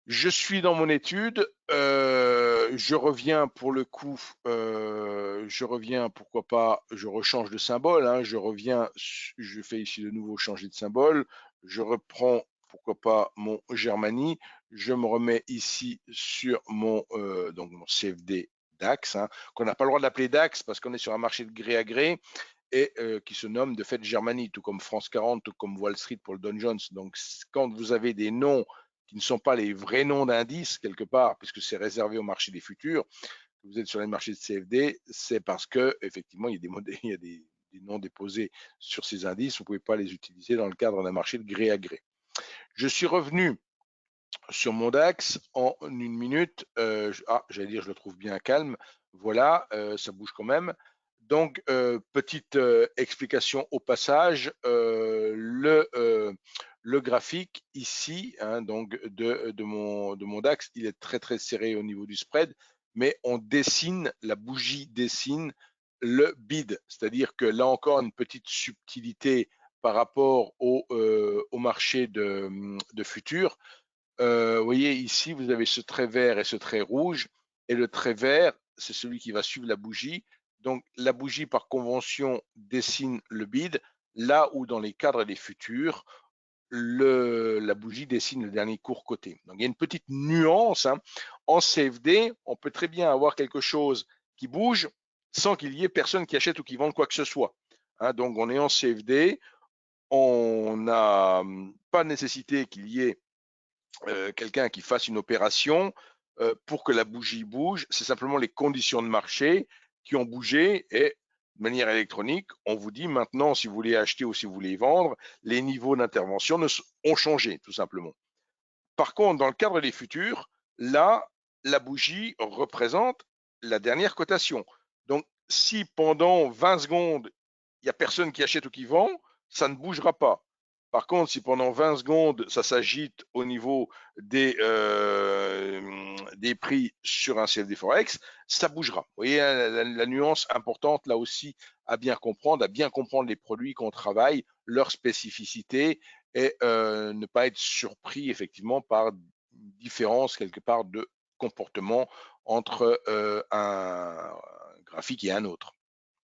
A: Je suis dans mon étude, je reviens pour le coup, je reviens, pourquoi pas, je rechange de symbole, hein, je reviens, je fais ici de nouveau changer de symbole, je reprends, pourquoi pas, mon Germany, je me remets ici sur donc mon CFD DAX, hein, qu'on n'a pas le droit d'appeler DAX parce qu'on est sur un marché de gré à gré et qui se nomme de fait Germany, tout comme France 40, tout comme Wall Street pour le Dow Jones. Donc quand vous avez des noms qui ne sont pas les vrais noms d'indices quelque part, puisque c'est réservé au marché des futurs, vous êtes sur les marchés de CFD, c'est parce que effectivement il y a il y a des noms déposés sur ces indices, vous ne pouvez pas les utiliser dans le cadre d'un marché de gré à gré. Je suis revenu sur mon DAX en une minute. J'allais dire, je le trouve bien calme. Voilà, ça bouge quand même. Donc, petite explication au passage, le graphique ici, hein, donc de mon DAX, il est très très serré au niveau du spread, mais on dessine, la bougie dessine le bid, c'est-à-dire que là encore une petite subtilité par rapport au marché de futurs. Vous voyez ici, vous avez ce trait vert et ce trait rouge, et le trait vert, c'est celui qui va suivre la bougie. Donc la bougie, par convention, dessine le bid, là où dans les cadres des futurs, la bougie dessine le dernier court côté. Donc il y a une petite nuance, hein. En CFD, on peut très bien avoir quelque chose qui bouge sans qu'il y ait personne qui achète ou qui vende quoi que ce soit. Hein, donc on est en CFD, on n'a pas nécessité qu'il y ait quelqu'un qui fasse une opération pour que la bougie bouge, c'est simplement les conditions de marché qui ont bougé et de manière électronique, on vous dit maintenant si vous voulez acheter ou si vous voulez vendre, les niveaux d'intervention ont changé tout simplement. Par contre, dans le cadre des futurs, là, la bougie représente la dernière cotation. Donc, si pendant 20 secondes, il n'y a personne qui achète ou qui vend, ça ne bougera pas. Par contre, si pendant 20 secondes, ça s'agite au niveau des prix sur un CFD Forex, ça bougera. Vous voyez la nuance importante là aussi à bien comprendre les produits qu'on travaille, leurs spécificités et ne pas être surpris effectivement par différence quelque part de comportement entre un graphique et un autre.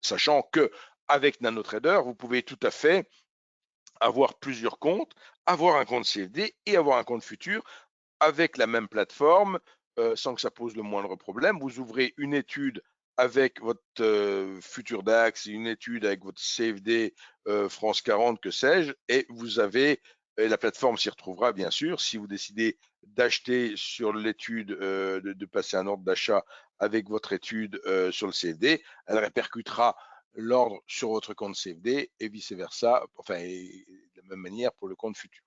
A: Sachant que avec NanoTrader, vous pouvez tout à fait avoir plusieurs comptes, avoir un compte CFD et avoir un compte futur avec la même plateforme sans que ça pose le moindre problème. Vous ouvrez une étude avec votre futur DAX, une étude avec votre CFD France 40, que sais-je, et vous avez, et la plateforme s'y retrouvera bien sûr, si vous décidez d'acheter sur l'étude, de passer un ordre d'achat avec votre étude sur le CFD, elle répercutera l'ordre sur votre compte CFD et vice-versa, enfin, et de la même manière pour le compte futur.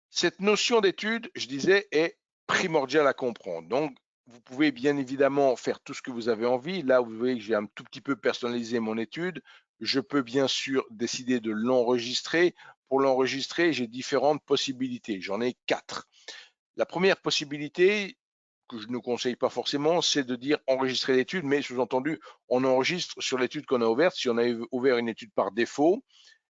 A: Cette notion d'étude, je disais, est primordiale à comprendre. Donc, vous pouvez bien évidemment faire tout ce que vous avez envie. Là, vous voyez que j'ai un tout petit peu personnalisé mon étude. Je peux bien sûr décider de l'enregistrer. Pour l'enregistrer, j'ai différentes possibilités. J'en ai 4. La première possibilité, que je ne conseille pas forcément, c'est de dire enregistrer l'étude, mais sous-entendu, on enregistre sur l'étude qu'on a ouverte. Si on a ouvert une étude par défaut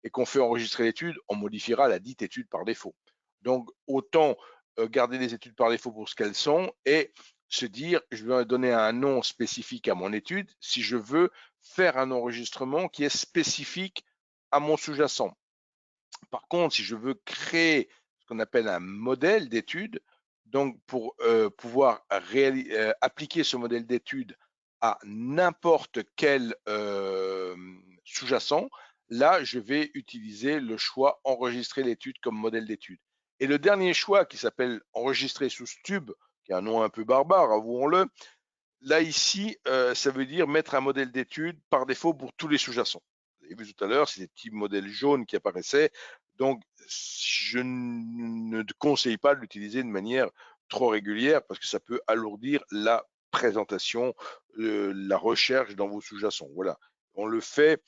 A: et qu'on fait enregistrer l'étude, on modifiera la dite étude par défaut. Donc, autant garder les études par défaut pour ce qu'elles sont et se dire, je vais donner un nom spécifique à mon étude si je veux faire un enregistrement qui est spécifique à mon sous-jacent. Par contre, si je veux créer ce qu'on appelle un modèle d'étude, donc pour pouvoir appliquer ce modèle d'étude à n'importe quel sous-jacent, là, je vais utiliser le choix enregistrer l'étude comme modèle d'étude. Et le dernier choix qui s'appelle enregistrer sous Stub, qui est un nom un peu barbare, avouons-le, là ici, ça veut dire mettre un modèle d'étude par défaut pour tous les sous-jacents. Vous avez vu tout à l'heure, c'est des petits modèles jaunes qui apparaissaient. Donc, je ne conseille pas de l'utiliser de manière trop régulière parce que ça peut alourdir la présentation, la recherche dans vos sous-jacents. Voilà. On le fait,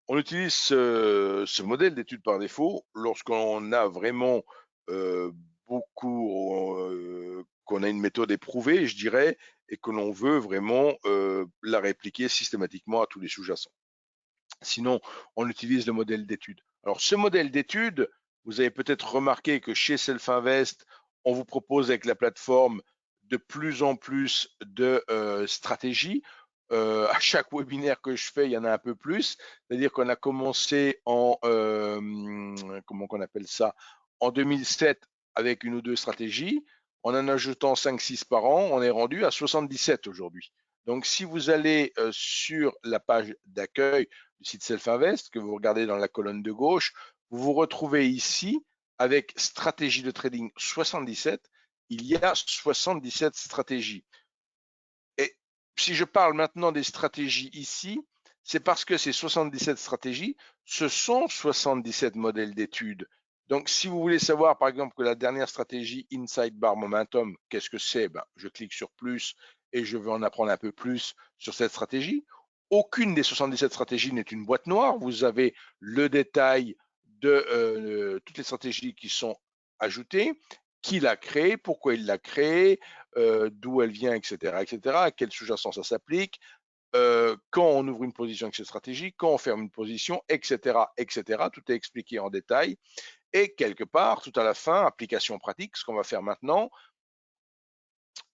A: on utilise ce modèle d'étude par défaut lorsqu'on a vraiment beaucoup, qu'on a une méthode éprouvée, je dirais, et que l'on veut vraiment la répliquer systématiquement à tous les sous-jacents. Sinon, on utilise le modèle d'étude. Alors, ce modèle d'étude, vous avez peut-être remarqué que chez Self-Invest, on vous propose avec la plateforme de plus en plus de stratégies. À chaque webinaire que je fais, il y en a un peu plus. C'est-à-dire qu'on a commencé en, comment qu'on appelle ça, en 2007 avec une ou deux stratégies. En ajoutant 5-6 par an, on est rendu à 77 aujourd'hui. Donc, si vous allez sur la page d'accueil du site Self-Invest, que vous regardez dans la colonne de gauche, vous vous retrouvez ici avec stratégie de trading 77. Il y a 77 stratégies. Et si je parle maintenant des stratégies ici, c'est parce que ces 77 stratégies, ce sont 77 modèles d'études. Donc, si vous voulez savoir, par exemple, que la dernière stratégie Inside Bar Momentum, qu'est-ce que c'est? Ben, je clique sur plus et je veux en apprendre un peu plus sur cette stratégie. Aucune des 77 stratégies n'est une boîte noire. Vous avez le détail de toutes les stratégies qui sont ajoutées, qui l'a créée, pourquoi il l'a créée, d'où elle vient, etc., etc., à quel sous-jacent ça s'applique, quand on ouvre une position avec cette stratégie, quand on ferme une position, etc., etc. Tout est expliqué en détail. Et quelque part, tout à la fin, application pratique, ce qu'on va faire maintenant,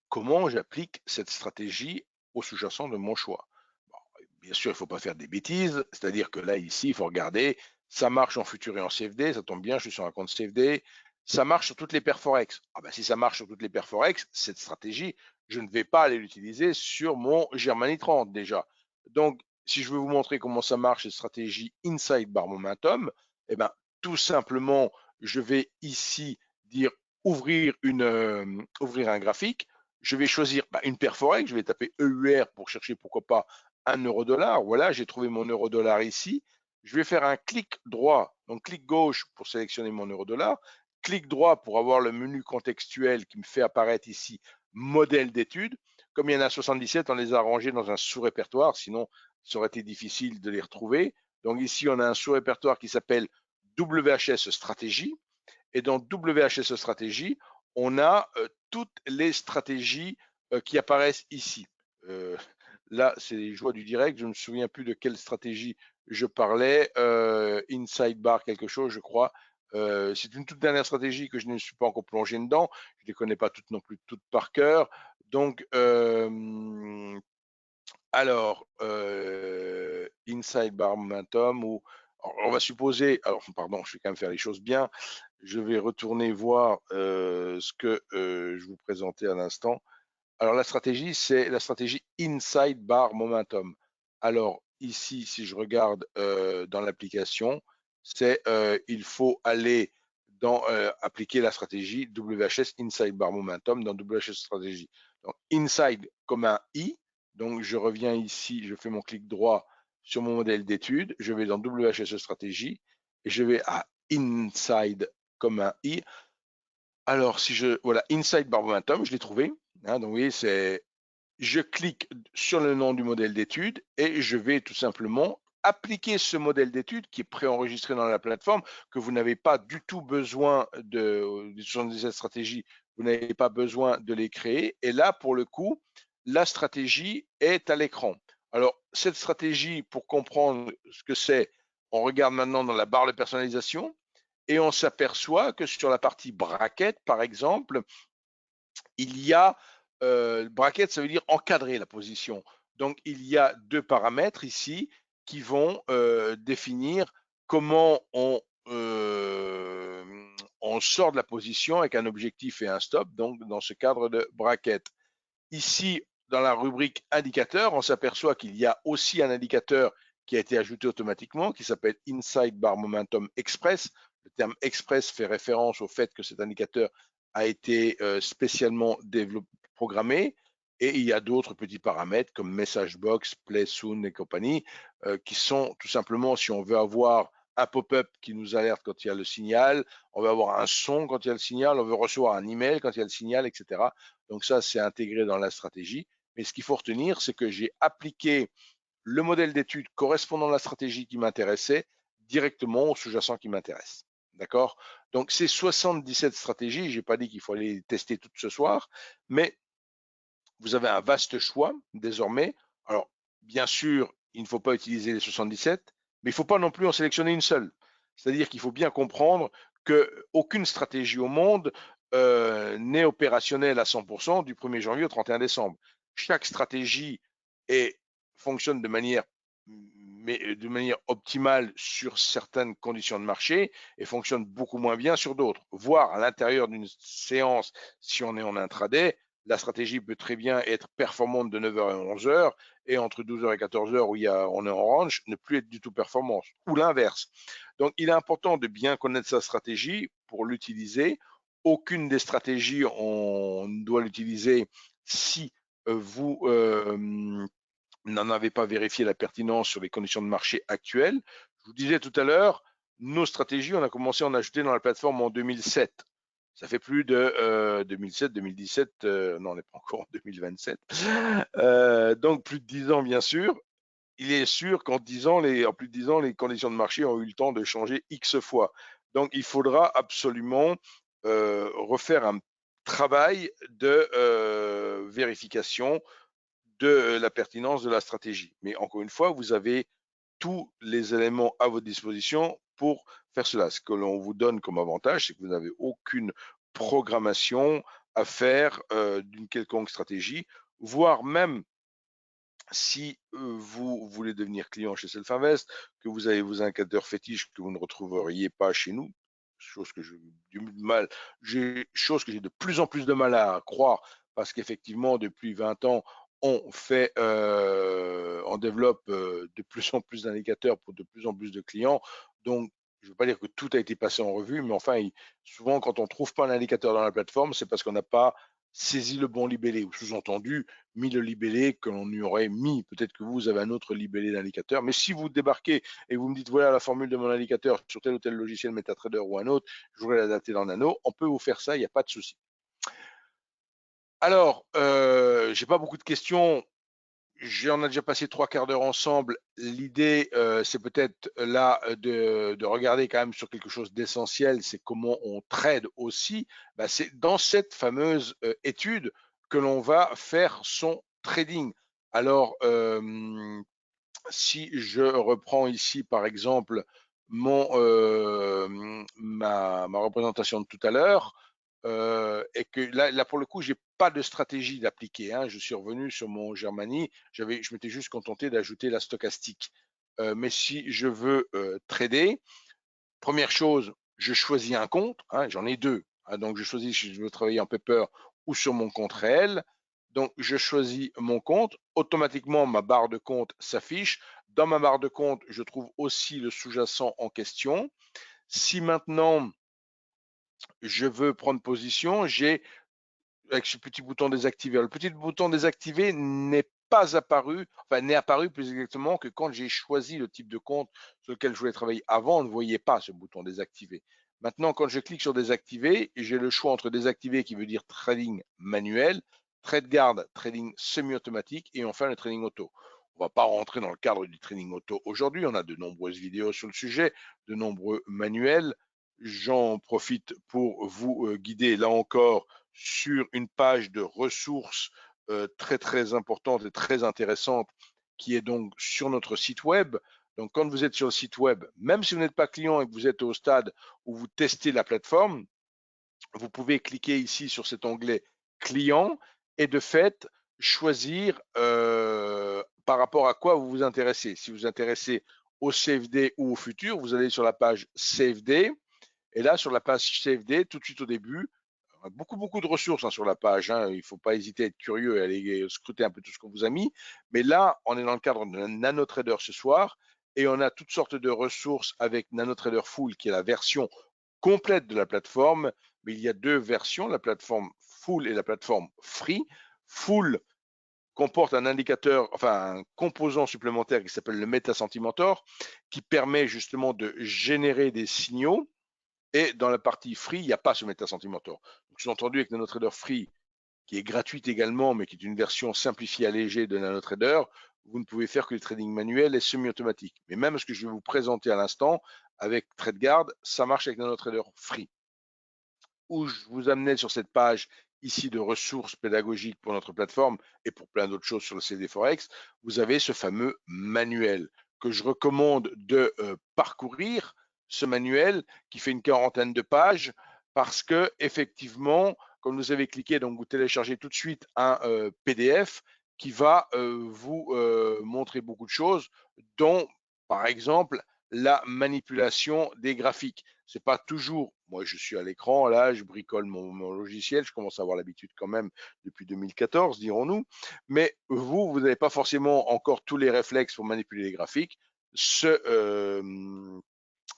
A: comment j'applique cette stratégie au sous-jacent de mon choix. Bon, bien sûr, il ne faut pas faire des bêtises, c'est-à-dire que là, ici, il faut regarder, ça marche en futur et en CFD, ça tombe bien, je suis sur un compte CFD, ça marche sur toutes les paires Forex. Ah ben, si ça marche sur toutes les paires Forex, cette stratégie, je ne vais pas aller l'utiliser sur mon Germany 30 déjà. Donc, si je veux vous montrer comment ça marche, cette stratégie Inside Bar Momentum, eh ben, tout simplement, je vais ici dire ouvrir un graphique. Je vais choisir une paire Forex, je vais taper EUR pour chercher pourquoi pas un euro-dollar. Voilà, j'ai trouvé mon euro-dollar ici. Je vais faire un clic droit, donc clic gauche pour sélectionner mon euro-dollar, clic droit pour avoir le menu contextuel qui me fait apparaître ici modèle d'étude. Comme il y en a 77, on les a rangés dans un sous-répertoire, sinon ça aurait été difficile de les retrouver. Donc ici, on a un sous-répertoire qui s'appelle WHS Stratégie. Et dans WHS Stratégie, on a toutes les stratégies qui apparaissent ici. Là, c'est les joies du direct. Je ne me souviens plus de quelle stratégie je parlais. Inside Bar, quelque chose, je crois. C'est une toute dernière stratégie que je ne suis pas encore plongé dedans. Je ne les connais pas toutes non plus, toutes par cœur. Donc, alors, Inside Bar Momentum, ou on va supposer, alors pardon, je vais quand même faire les choses bien. Je vais retourner voir ce que je vous présentais à l'instant. Alors la stratégie, c'est la stratégie Inside Bar Momentum. Alors ici, si je regarde dans l'application, c'est il faut aller dans appliquer la stratégie WHS Inside Bar Momentum dans WHS Stratégie. Donc Inside comme un I. Donc je reviens ici, je fais mon clic droit sur mon modèle d'étude, je vais dans WHSE stratégie et je vais à Inside comme un I. Alors, voilà, Inside Bar Momentum, je l'ai trouvé. Hein, donc, vous voyez, je clique sur le nom du modèle d'étude et je vais tout simplement appliquer ce modèle d'étude qui est préenregistré dans la plateforme, que vous n'avez pas du tout besoin des 77 stratégies, vous n'avez pas besoin de les créer. Et là, pour le coup, la stratégie est à l'écran. Alors, cette stratégie, pour comprendre ce que c'est, on regarde maintenant dans la barre de personnalisation et on s'aperçoit que sur la partie bracket, par exemple, il y a bracket, ça veut dire encadrer la position. Donc, il y a deux paramètres ici qui vont définir comment on sort de la position avec un objectif et un stop, donc dans ce cadre de bracket. Ici, dans la rubrique indicateur, on s'aperçoit qu'il y a aussi un indicateur qui a été ajouté automatiquement, qui s'appelle Inside Bar Momentum Express. Le terme Express fait référence au fait que cet indicateur a été spécialement programmé. Et il y a d'autres petits paramètres comme Message Box, Play Soon et compagnie, qui sont tout simplement, si on veut avoir un pop-up qui nous alerte quand il y a le signal, on veut avoir un son quand il y a le signal, on veut recevoir un email quand il y a le signal, etc. Donc ça, c'est intégré dans la stratégie. Mais ce qu'il faut retenir, c'est que j'ai appliqué le modèle d'étude correspondant à la stratégie qui m'intéressait directement au sous-jacent qui m'intéresse. D'accord? Donc ces 77 stratégies, je n'ai pas dit qu'il faut aller les tester toutes ce soir, mais vous avez un vaste choix désormais. Alors, bien sûr, il ne faut pas utiliser les 77, mais il ne faut pas non plus en sélectionner une seule. C'est-à-dire qu'il faut bien comprendre qu'aucune stratégie au monde n'est opérationnelle à 100% du 1er janvier au 31 décembre. Chaque stratégie fonctionne de manière optimale sur certaines conditions de marché et fonctionne beaucoup moins bien sur d'autres. Voire à l'intérieur d'une séance, si on est en intraday, la stratégie peut très bien être performante de 9h à 11h et entre 12h et 14h où on est en range, ne plus être du tout performante ou l'inverse. Donc, il est important de bien connaître sa stratégie pour l'utiliser. Aucune des stratégies, on doit l'utiliser si vous n'en avez pas vérifié la pertinence sur les conditions de marché actuelles. Je vous disais tout à l'heure, nos stratégies, on a commencé à en ajouter dans la plateforme en 2007. Ça fait plus de 2007, 2017, non, on n'est pas encore en 2027. Donc plus de 10 ans, bien sûr. Il est sûr qu'en en plus de 10 ans, les conditions de marché ont eu le temps de changer X fois. Donc il faudra absolument refaire un travail de vérification de la pertinence de la stratégie. Mais encore une fois, vous avez tous les éléments à votre disposition pour faire cela. Ce que l'on vous donne comme avantage, c'est que vous n'avez aucune programmation à faire d'une quelconque stratégie, voire même si vous voulez devenir client chez Selfinvest, que vous avez vos indicateurs fétiches que vous ne retrouveriez pas chez nous, chose que j'ai de plus en plus de mal à croire, parce qu'effectivement, depuis 20 ans, on développe de plus en plus d'indicateurs pour de plus en plus de clients. Donc, je ne veux pas dire que tout a été passé en revue, mais enfin, souvent, quand on ne trouve pas un indicateur dans la plateforme, c'est parce qu'on n'a pas saisi le bon libellé, ou sous-entendu, mis le libellé que l'on y aurait mis. Peut-être que vous avez un autre libellé d'indicateur, mais si vous débarquez et vous me dites voilà la formule de mon indicateur sur tel ou tel logiciel MetaTrader ou un autre, je voudrais l'adapter dans Nano, on peut vous faire ça, il n'y a pas de souci. Alors, j'ai pas beaucoup de questions. On a déjà passé 3 quarts d'heure ensemble. L'idée, c'est peut-être là de regarder quand même sur quelque chose d'essentiel, c'est comment on trade aussi. C'est dans cette fameuse étude que l'on va faire son trading. Alors, si je reprends ici, par exemple, ma représentation de tout à l'heure, et que là, pour le coup, j'ai pas de stratégie d'appliquer. Hein. Je suis revenu sur mon Germany. Je m'étais juste contenté d'ajouter la stochastique. Mais si je veux trader, première chose, je choisis un compte. Hein, j'en ai deux. Hein, donc, je choisis si je veux travailler en paper ou sur mon compte réel. Donc, je choisis mon compte. Automatiquement, ma barre de compte s'affiche. Dans ma barre de compte, je trouve aussi le sous-jacent en question. Si maintenant, je veux prendre position, j'ai avec ce petit bouton désactivé. Le petit bouton désactivé n'est pas apparu, enfin n'est apparu plus exactement que quand j'ai choisi le type de compte sur lequel je voulais travailler. Avant, on ne voyait pas ce bouton désactiver. Maintenant, quand je clique sur désactiver, j'ai le choix entre désactiver qui veut dire trading manuel, trade guard, trading semi-automatique et enfin le trading auto. On ne va pas rentrer dans le cadre du trading auto aujourd'hui. On a de nombreuses vidéos sur le sujet, de nombreux manuels. J'en profite pour vous guider là encore sur une page de ressources très importante et très intéressante qui est donc sur notre site web. Donc quand vous êtes sur le site web, même si vous n'êtes pas client et que vous êtes au stade où vous testez la plateforme, vous pouvez cliquer ici sur cet onglet client et de fait choisir par rapport à quoi vous vous intéressez. Si vous vous intéressez au CFD ou au futur, vous allez sur la page CFD et là sur la page CFD, tout de suite au début, beaucoup de ressources sur la page. Il ne faut pas hésiter à être curieux et aller scruter un peu tout ce qu'on vous a mis. Mais là, on est dans le cadre de NanoTrader ce soir et on a toutes sortes de ressources avec NanoTrader Full qui est la version complète de la plateforme. Mais il y a deux versions, la plateforme Full et la plateforme Free. Full comporte un indicateur, enfin un composant supplémentaire qui s'appelle le MetaSentimentor qui permet justement de générer des signaux. Et dans la partie free, il n'y a pas ce MetaSentimentor. Donc, sous-entendu avec NanoTrader Free, qui est gratuite également, mais qui est une version simplifiée, allégée de NanoTrader, vous ne pouvez faire que le trading manuel et semi-automatique. Mais même ce que je vais vous présenter à l'instant, avec TradeGuard, ça marche avec NanoTrader Free. Où je vous amenais sur cette page ici de ressources pédagogiques pour notre plateforme et pour plein d'autres choses sur le CD Forex, vous avez ce fameux manuel que je recommande de parcourir, ce manuel qui fait une quarantaine de pages parce que effectivement, comme vous avez cliqué, donc vous téléchargez tout de suite un PDF qui va vous montrer beaucoup de choses, dont par exemple la manipulation des graphiques. C'est pas toujours, moi je suis à l'écran, là je bricole mon logiciel, je commence à avoir l'habitude quand même depuis 2014, dirons-nous, mais vous n'avez pas forcément encore tous les réflexes pour manipuler les graphiques. Ce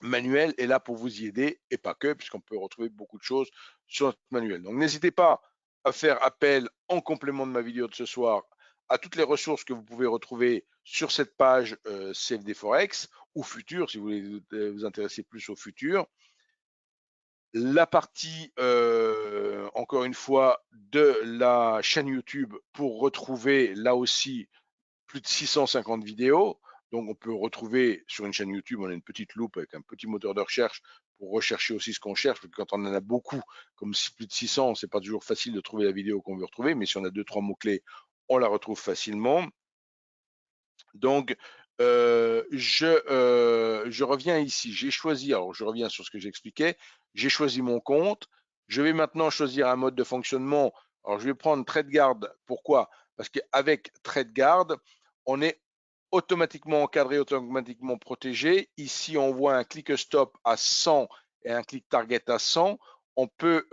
A: manuel est là pour vous y aider et pas que, puisqu'on peut retrouver beaucoup de choses sur notre manuel. Donc n'hésitez pas à faire appel en complément de ma vidéo de ce soir à toutes les ressources que vous pouvez retrouver sur cette page CFD Forex ou futur, si vous voulez vous intéresser plus au futur. La partie, encore une fois, de la chaîne YouTube pour retrouver là aussi plus de 650 vidéos. Donc, on peut retrouver sur une chaîne YouTube, on a une petite loupe avec un petit moteur de recherche pour rechercher aussi ce qu'on cherche. Parce que quand on en a beaucoup, comme plus de 600, c'est pas toujours facile de trouver la vidéo qu'on veut retrouver. Mais si on a 2-3 mots-clés, on la retrouve facilement. Donc, je reviens ici. J'ai choisi, alors je reviens sur ce que j'expliquais. J'ai choisi mon compte. Je vais maintenant choisir un mode de fonctionnement. Alors, je vais prendre TradeGuard. Pourquoi? Parce qu'avec TradeGuard, on est automatiquement encadré, automatiquement protégé. Ici, on voit un click stop à 100 et un click target à 100. On peut,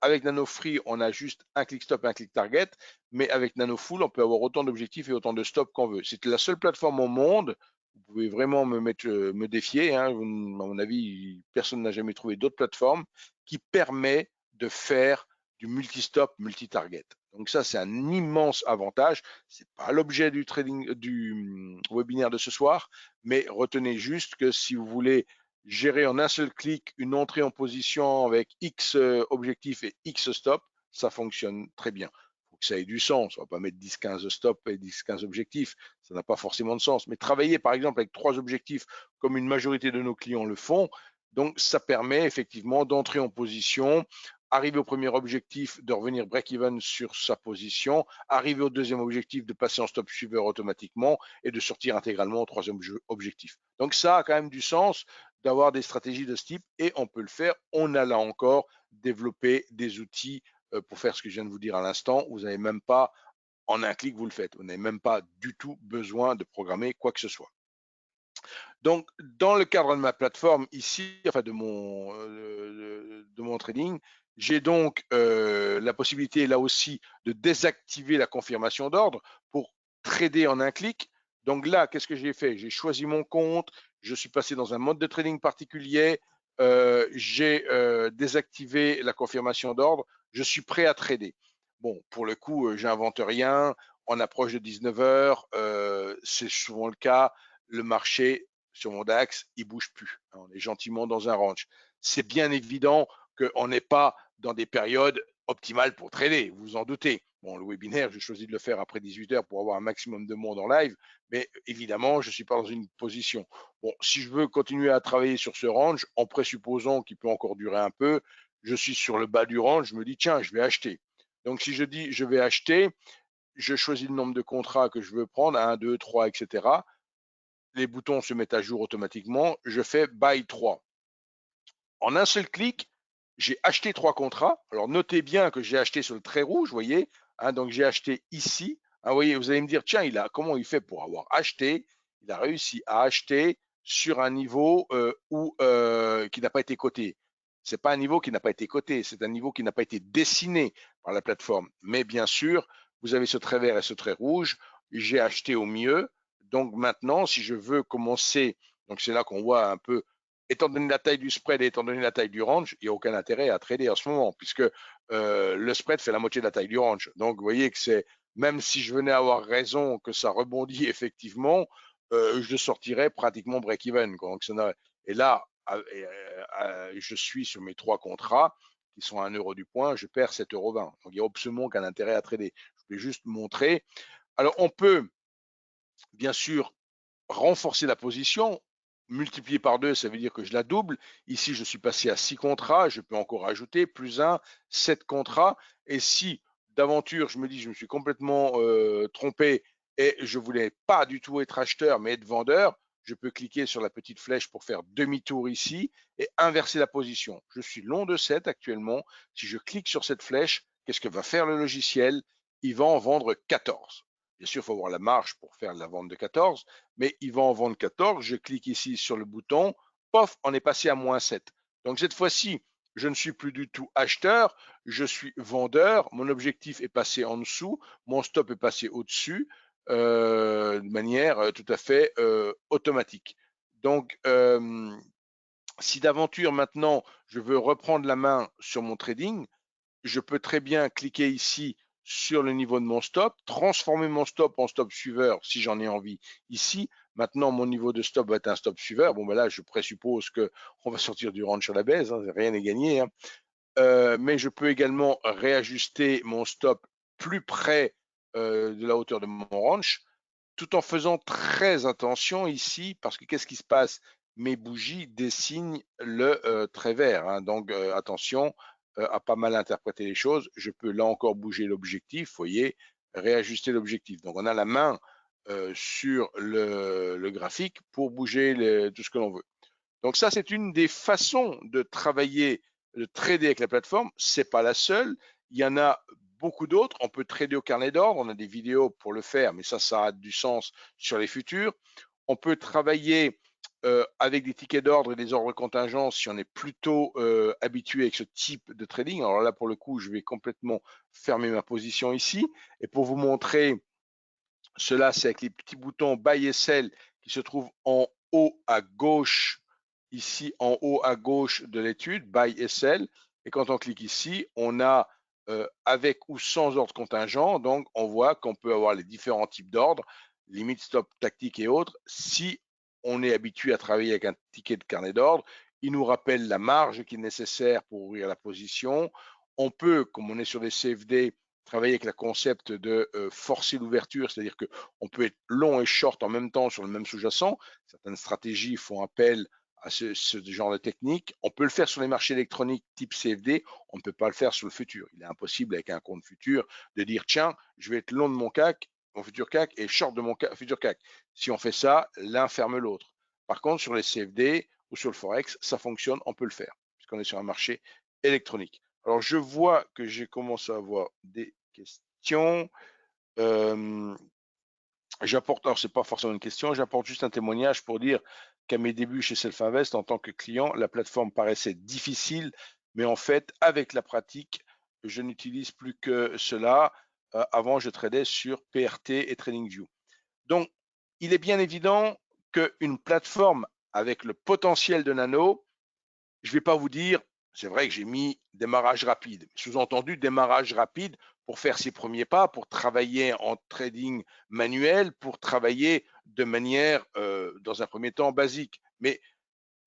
A: avec Nano Free, on a juste un click stop et un click target, mais avec Nano Full, on peut avoir autant d'objectifs et autant de stops qu'on veut. C'est la seule plateforme au monde. Vous pouvez vraiment me défier. À mon avis, personne n'a jamais trouvé d'autres plateformes qui permet de faire du multi-stop, multi-target. Donc ça, c'est un immense avantage. C'est pas l'objet du trading, du webinaire de ce soir, mais retenez juste que si vous voulez gérer en un seul clic une entrée en position avec X objectifs et X stop, ça fonctionne très bien. Il faut que ça ait du sens. On ne va pas mettre 10-15 stops et 10-15 objectifs. Ça n'a pas forcément de sens. Mais travailler, par exemple, avec 3 objectifs, comme une majorité de nos clients le font, donc ça permet effectivement d'entrer en position, arriver au premier objectif, de revenir break-even sur sa position, arriver au deuxième objectif, de passer en stop suiveur automatiquement et de sortir intégralement au troisième objectif. Donc ça a quand même du sens d'avoir des stratégies de ce type et on peut le faire. On a là encore développé des outils pour faire ce que je viens de vous dire à l'instant. Vous n'avez même pas, en un clic, vous le faites. Vous n'avez même pas du tout besoin de programmer quoi que ce soit. Donc, dans le cadre de ma plateforme ici, enfin de mon trading, j'ai donc la possibilité là aussi de désactiver la confirmation d'ordre pour trader en un clic. Donc là, qu'est-ce que j'ai fait? J'ai choisi mon compte, je suis passé dans un mode de trading particulier, j'ai désactivé la confirmation d'ordre, je suis prêt à trader. Bon, pour le coup, j'invente rien. on approche de 19 heures, c'est souvent le cas, le marché sur mon DAX, il bouge plus. On est gentiment dans un range. C'est bien évident qu'on n'est pas dans des périodes optimales pour trader, vous vous en doutez. Bon, le webinaire, j'ai choisi de le faire après 18 heures pour avoir un maximum de monde en live, mais évidemment, je ne suis pas dans une position. Bon, si je veux continuer à travailler sur ce range, en présupposant qu'il peut encore durer un peu, je suis sur le bas du range, je me dis, tiens, je vais acheter. Donc, si je dis, je vais acheter, je choisis le nombre de contrats que je veux prendre, 1, 2, 3, etc. Les boutons se mettent à jour automatiquement. Je fais Buy 3. En un seul clic, j'ai acheté 3 contrats. Alors, notez bien que j'ai acheté sur le trait rouge, vous voyez. Hein, donc, j'ai acheté ici. Hein, vous voyez, vous allez me dire, tiens, comment il fait pour avoir acheté? Il a réussi à acheter sur un niveau qui n'a pas été coté. Ce n'est pas un niveau qui n'a pas été coté, c'est un niveau qui n'a pas été dessiné par la plateforme. Mais bien sûr, vous avez ce trait vert et ce trait rouge. J'ai acheté au mieux. Donc maintenant, si je veux commencer, donc c'est là qu'on voit un peu, étant donné la taille du spread et étant donné la taille du range, il n'y a aucun intérêt à trader en ce moment, puisque le spread fait la moitié de la taille du range. Donc vous voyez que c'est, même si je venais avoir raison que ça rebondit effectivement, je sortirais pratiquement break-even. Et là, je suis sur mes 3 contrats qui sont à 1 euro du point, je perds 7,20 €. Donc il n'y a absolument aucun intérêt à trader. Je voulais juste montrer. Alors on peut bien sûr renforcer la position, multiplier par 2, ça veut dire que je la double. Ici, je suis passé à 6 contrats, je peux encore ajouter plus 1, 7 contrats. Et si d'aventure, je me dis, je me suis complètement trompé et je voulais pas du tout être acheteur, mais être vendeur, je peux cliquer sur la petite flèche pour faire demi-tour ici et inverser la position. Je suis long de 7 actuellement. Si je clique sur cette flèche, qu'est-ce que va faire le logiciel? Il va en vendre 14. Bien sûr, il faut avoir la marge pour faire la vente de 14, mais il va en vendre 14. Je clique ici sur le bouton, pof, on est passé à moins 7. Donc cette fois-ci, je ne suis plus du tout acheteur, je suis vendeur. Mon objectif est passé en dessous, mon stop est passé au-dessus de manière tout à fait automatique. Donc, si d'aventure maintenant je veux reprendre la main sur mon trading, je peux très bien cliquer ici sur le niveau de mon stop, transformer mon stop en stop suiveur si j'en ai envie ici. Maintenant, mon niveau de stop va être un stop suiveur. Bon, ben là, je présuppose qu'on va sortir du range sur la baisse, hein, rien n'est gagné. Hein. Mais je peux également réajuster mon stop plus près de la hauteur de mon range, tout en faisant très attention ici, parce que qu'est-ce qui se passe? Mes bougies dessinent le trait vert. Hein, donc, attention à pas mal interpréter les choses. Je peux là encore bouger l'objectif, vous voyez, réajuster l'objectif. Donc, on a la main sur le graphique pour bouger tout ce que l'on veut. Donc ça, c'est une des façons de travailler, de trader avec la plateforme. C'est pas la seule. Il y en a beaucoup d'autres. On peut trader au carnet d'ordre. On a des vidéos pour le faire, mais ça a du sens sur les futurs. On peut travailler avec des tickets d'ordre et des ordres contingents si on est plutôt habitué avec ce type de trading. Alors là, pour le coup, je vais complètement fermer ma position ici. Et pour vous montrer cela, c'est avec les petits boutons Buy et Sell qui se trouvent en haut à gauche, ici en haut à gauche de l'étude, Buy et Sell. Et quand on clique ici, on a avec ou sans ordre contingent, donc on voit qu'on peut avoir les différents types d'ordres, limite, stop, tactique et autres. Si on est habitué à travailler avec un ticket de carnet d'ordre, il nous rappelle la marge qui est nécessaire pour ouvrir la position. On peut, comme on est sur des CFD, travailler avec le concept de forcer l'ouverture, c'est-à-dire qu'on peut être long et short en même temps sur le même sous-jacent. Certaines stratégies font appel à ce genre de technique. On peut le faire sur les marchés électroniques type CFD, on ne peut pas le faire sur le futur. Il est impossible avec un compte futur de dire tiens, je vais être long de mon CAC, mon futur CAC, et short de mon futur CAC. Si on fait ça, l'un ferme l'autre. Par contre, sur les CFD ou sur le Forex, ça fonctionne, on peut le faire, puisqu'on est sur un marché électronique. Alors, je vois que j'ai commencé à avoir des questions. J'apporte, alors c'est pas forcément une question, j'apporte juste un témoignage pour dire qu'à mes débuts chez Selfinvest, en tant que client, la plateforme paraissait difficile, mais en fait, avec la pratique, je n'utilise plus que cela. Avant, je tradais sur PRT et TradingView. Donc, il est bien évident qu'une plateforme avec le potentiel de Nano, je ne vais pas vous dire, c'est vrai que j'ai mis démarrage rapide. Sous-entendu, démarrage rapide pour faire ses premiers pas, pour travailler en trading manuel, pour travailler de manière, dans un premier temps, basique. Mais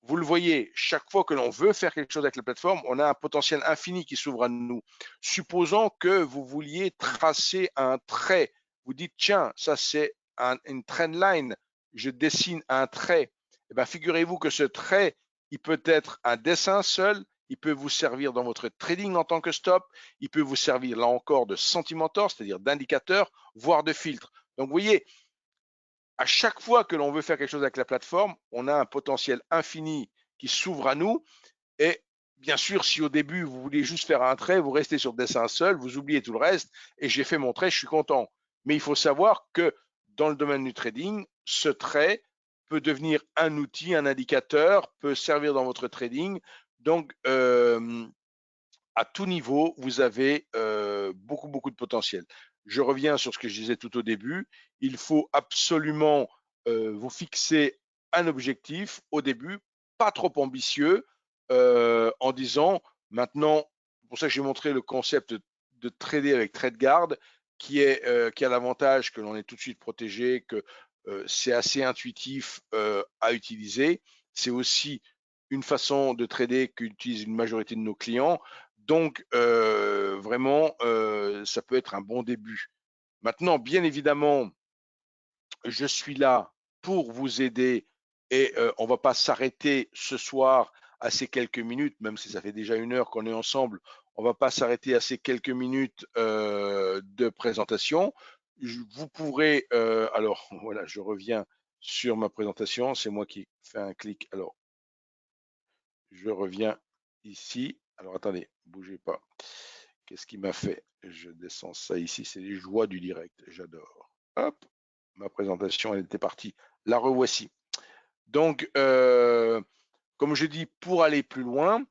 A: vous le voyez, chaque fois que l'on veut faire quelque chose avec la plateforme, on a un potentiel infini qui s'ouvre à nous. Supposons que vous vouliez tracer un trait. Vous dites, tiens, ça c'est une trend line. Je dessine un trait. Eh bien, figurez-vous que ce trait, il peut être un dessin seul, il peut vous servir dans votre trading en tant que stop, il peut vous servir là encore de sentimentor, c'est-à-dire d'indicateur, voire de filtre. Donc, vous voyez, à chaque fois que l'on veut faire quelque chose avec la plateforme, on a un potentiel infini qui s'ouvre à nous. Et bien sûr, si au début, vous voulez juste faire un trait, vous restez sur le dessin seul, vous oubliez tout le reste, et j'ai fait mon trait, je suis content. Mais il faut savoir que dans le domaine du trading, ce trait peut devenir un outil, un indicateur, peut servir dans votre trading. Donc, à tout niveau, vous avez beaucoup, beaucoup de potentiel. Je reviens sur ce que je disais tout au début. Il faut absolument vous fixer un objectif au début, pas trop ambitieux, en disant maintenant, c'est pour ça que j'ai montré le concept de trader avec TradeGuard, qui a l'avantage que l'on est tout de suite protégé, que c'est assez intuitif à utiliser. C'est aussi une façon de trader qu'utilisent une majorité de nos clients. Donc, vraiment, ça peut être un bon début. Maintenant, bien évidemment, je suis là pour vous aider et on ne va pas s'arrêter ce soir à ces quelques minutes, même si ça fait déjà 1 heure qu'on est ensemble, on ne va pas s'arrêter à ces quelques minutes de présentation. Vous pourrez, alors voilà, je reviens sur ma présentation, c'est moi qui fais un clic. Alors, je reviens ici. Alors, attendez, bougez pas. Qu'est-ce qui m'a fait? Je descends ça ici, c'est les joies du direct, j'adore. Hop, ma présentation, elle était partie. La revoici. Donc, comme je dis, pour aller plus loin,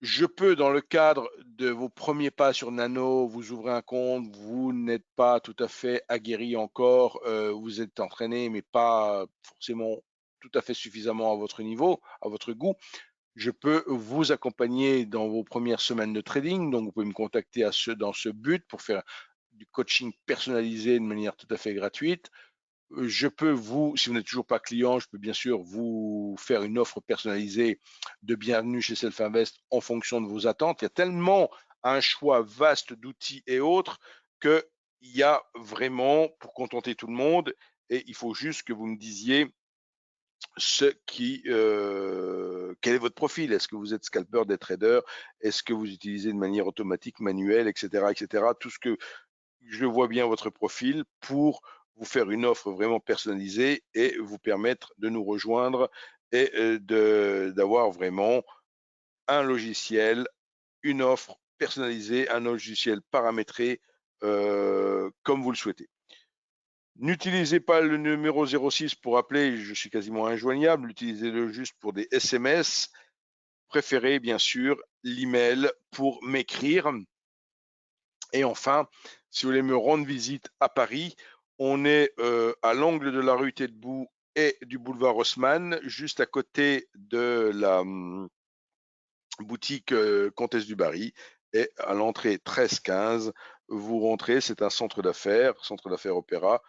A: je peux, dans le cadre de vos premiers pas sur Nano, vous ouvrez un compte, vous n'êtes pas tout à fait aguerri encore, vous êtes entraîné, mais pas forcément tout à fait suffisamment à votre niveau, à votre goût. Je peux vous accompagner dans vos premières semaines de trading. Donc, vous pouvez me contacter dans ce but pour faire du coaching personnalisé de manière tout à fait gratuite. Je peux si vous n'êtes toujours pas client, je peux bien sûr vous faire une offre personnalisée de bienvenue chez Self Invest en fonction de vos attentes. Il y a tellement un choix vaste d'outils et autres qu'il y a vraiment pour contenter tout le monde. Et il faut juste que vous me disiez quel est votre profil? Est-ce que vous êtes scalper, des traders? Est-ce que vous utilisez de manière automatique, manuelle, etc., etc. Tout ce que je vois bien votre profil pour vous faire une offre vraiment personnalisée et vous permettre de nous rejoindre et d'avoir vraiment un logiciel, une offre personnalisée, un logiciel paramétré comme vous le souhaitez. N'utilisez pas le numéro 06 pour appeler, je suis quasiment injoignable. Utilisez-le juste pour des SMS. Préférez bien sûr l'email pour m'écrire. Et enfin, si vous voulez me rendre visite à Paris, on est à l'angle de la rue Taitbout et du boulevard Haussmann, juste à côté de la boutique Comtesse du Barry. Et à l'entrée 13-15, vous rentrez, c'est un centre d'affaires Opéra.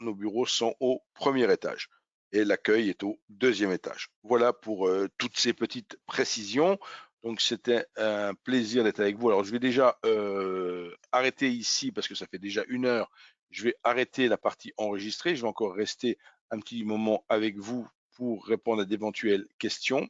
A: Nos bureaux sont au premier étage et l'accueil est au 2e étage. Voilà pour toutes ces petites précisions. Donc c'était un plaisir d'être avec vous. Alors je vais déjà arrêter ici parce que ça fait déjà 1 heure. Je vais arrêter la partie enregistrée. Je vais encore rester un petit moment avec vous pour répondre à d'éventuelles questions.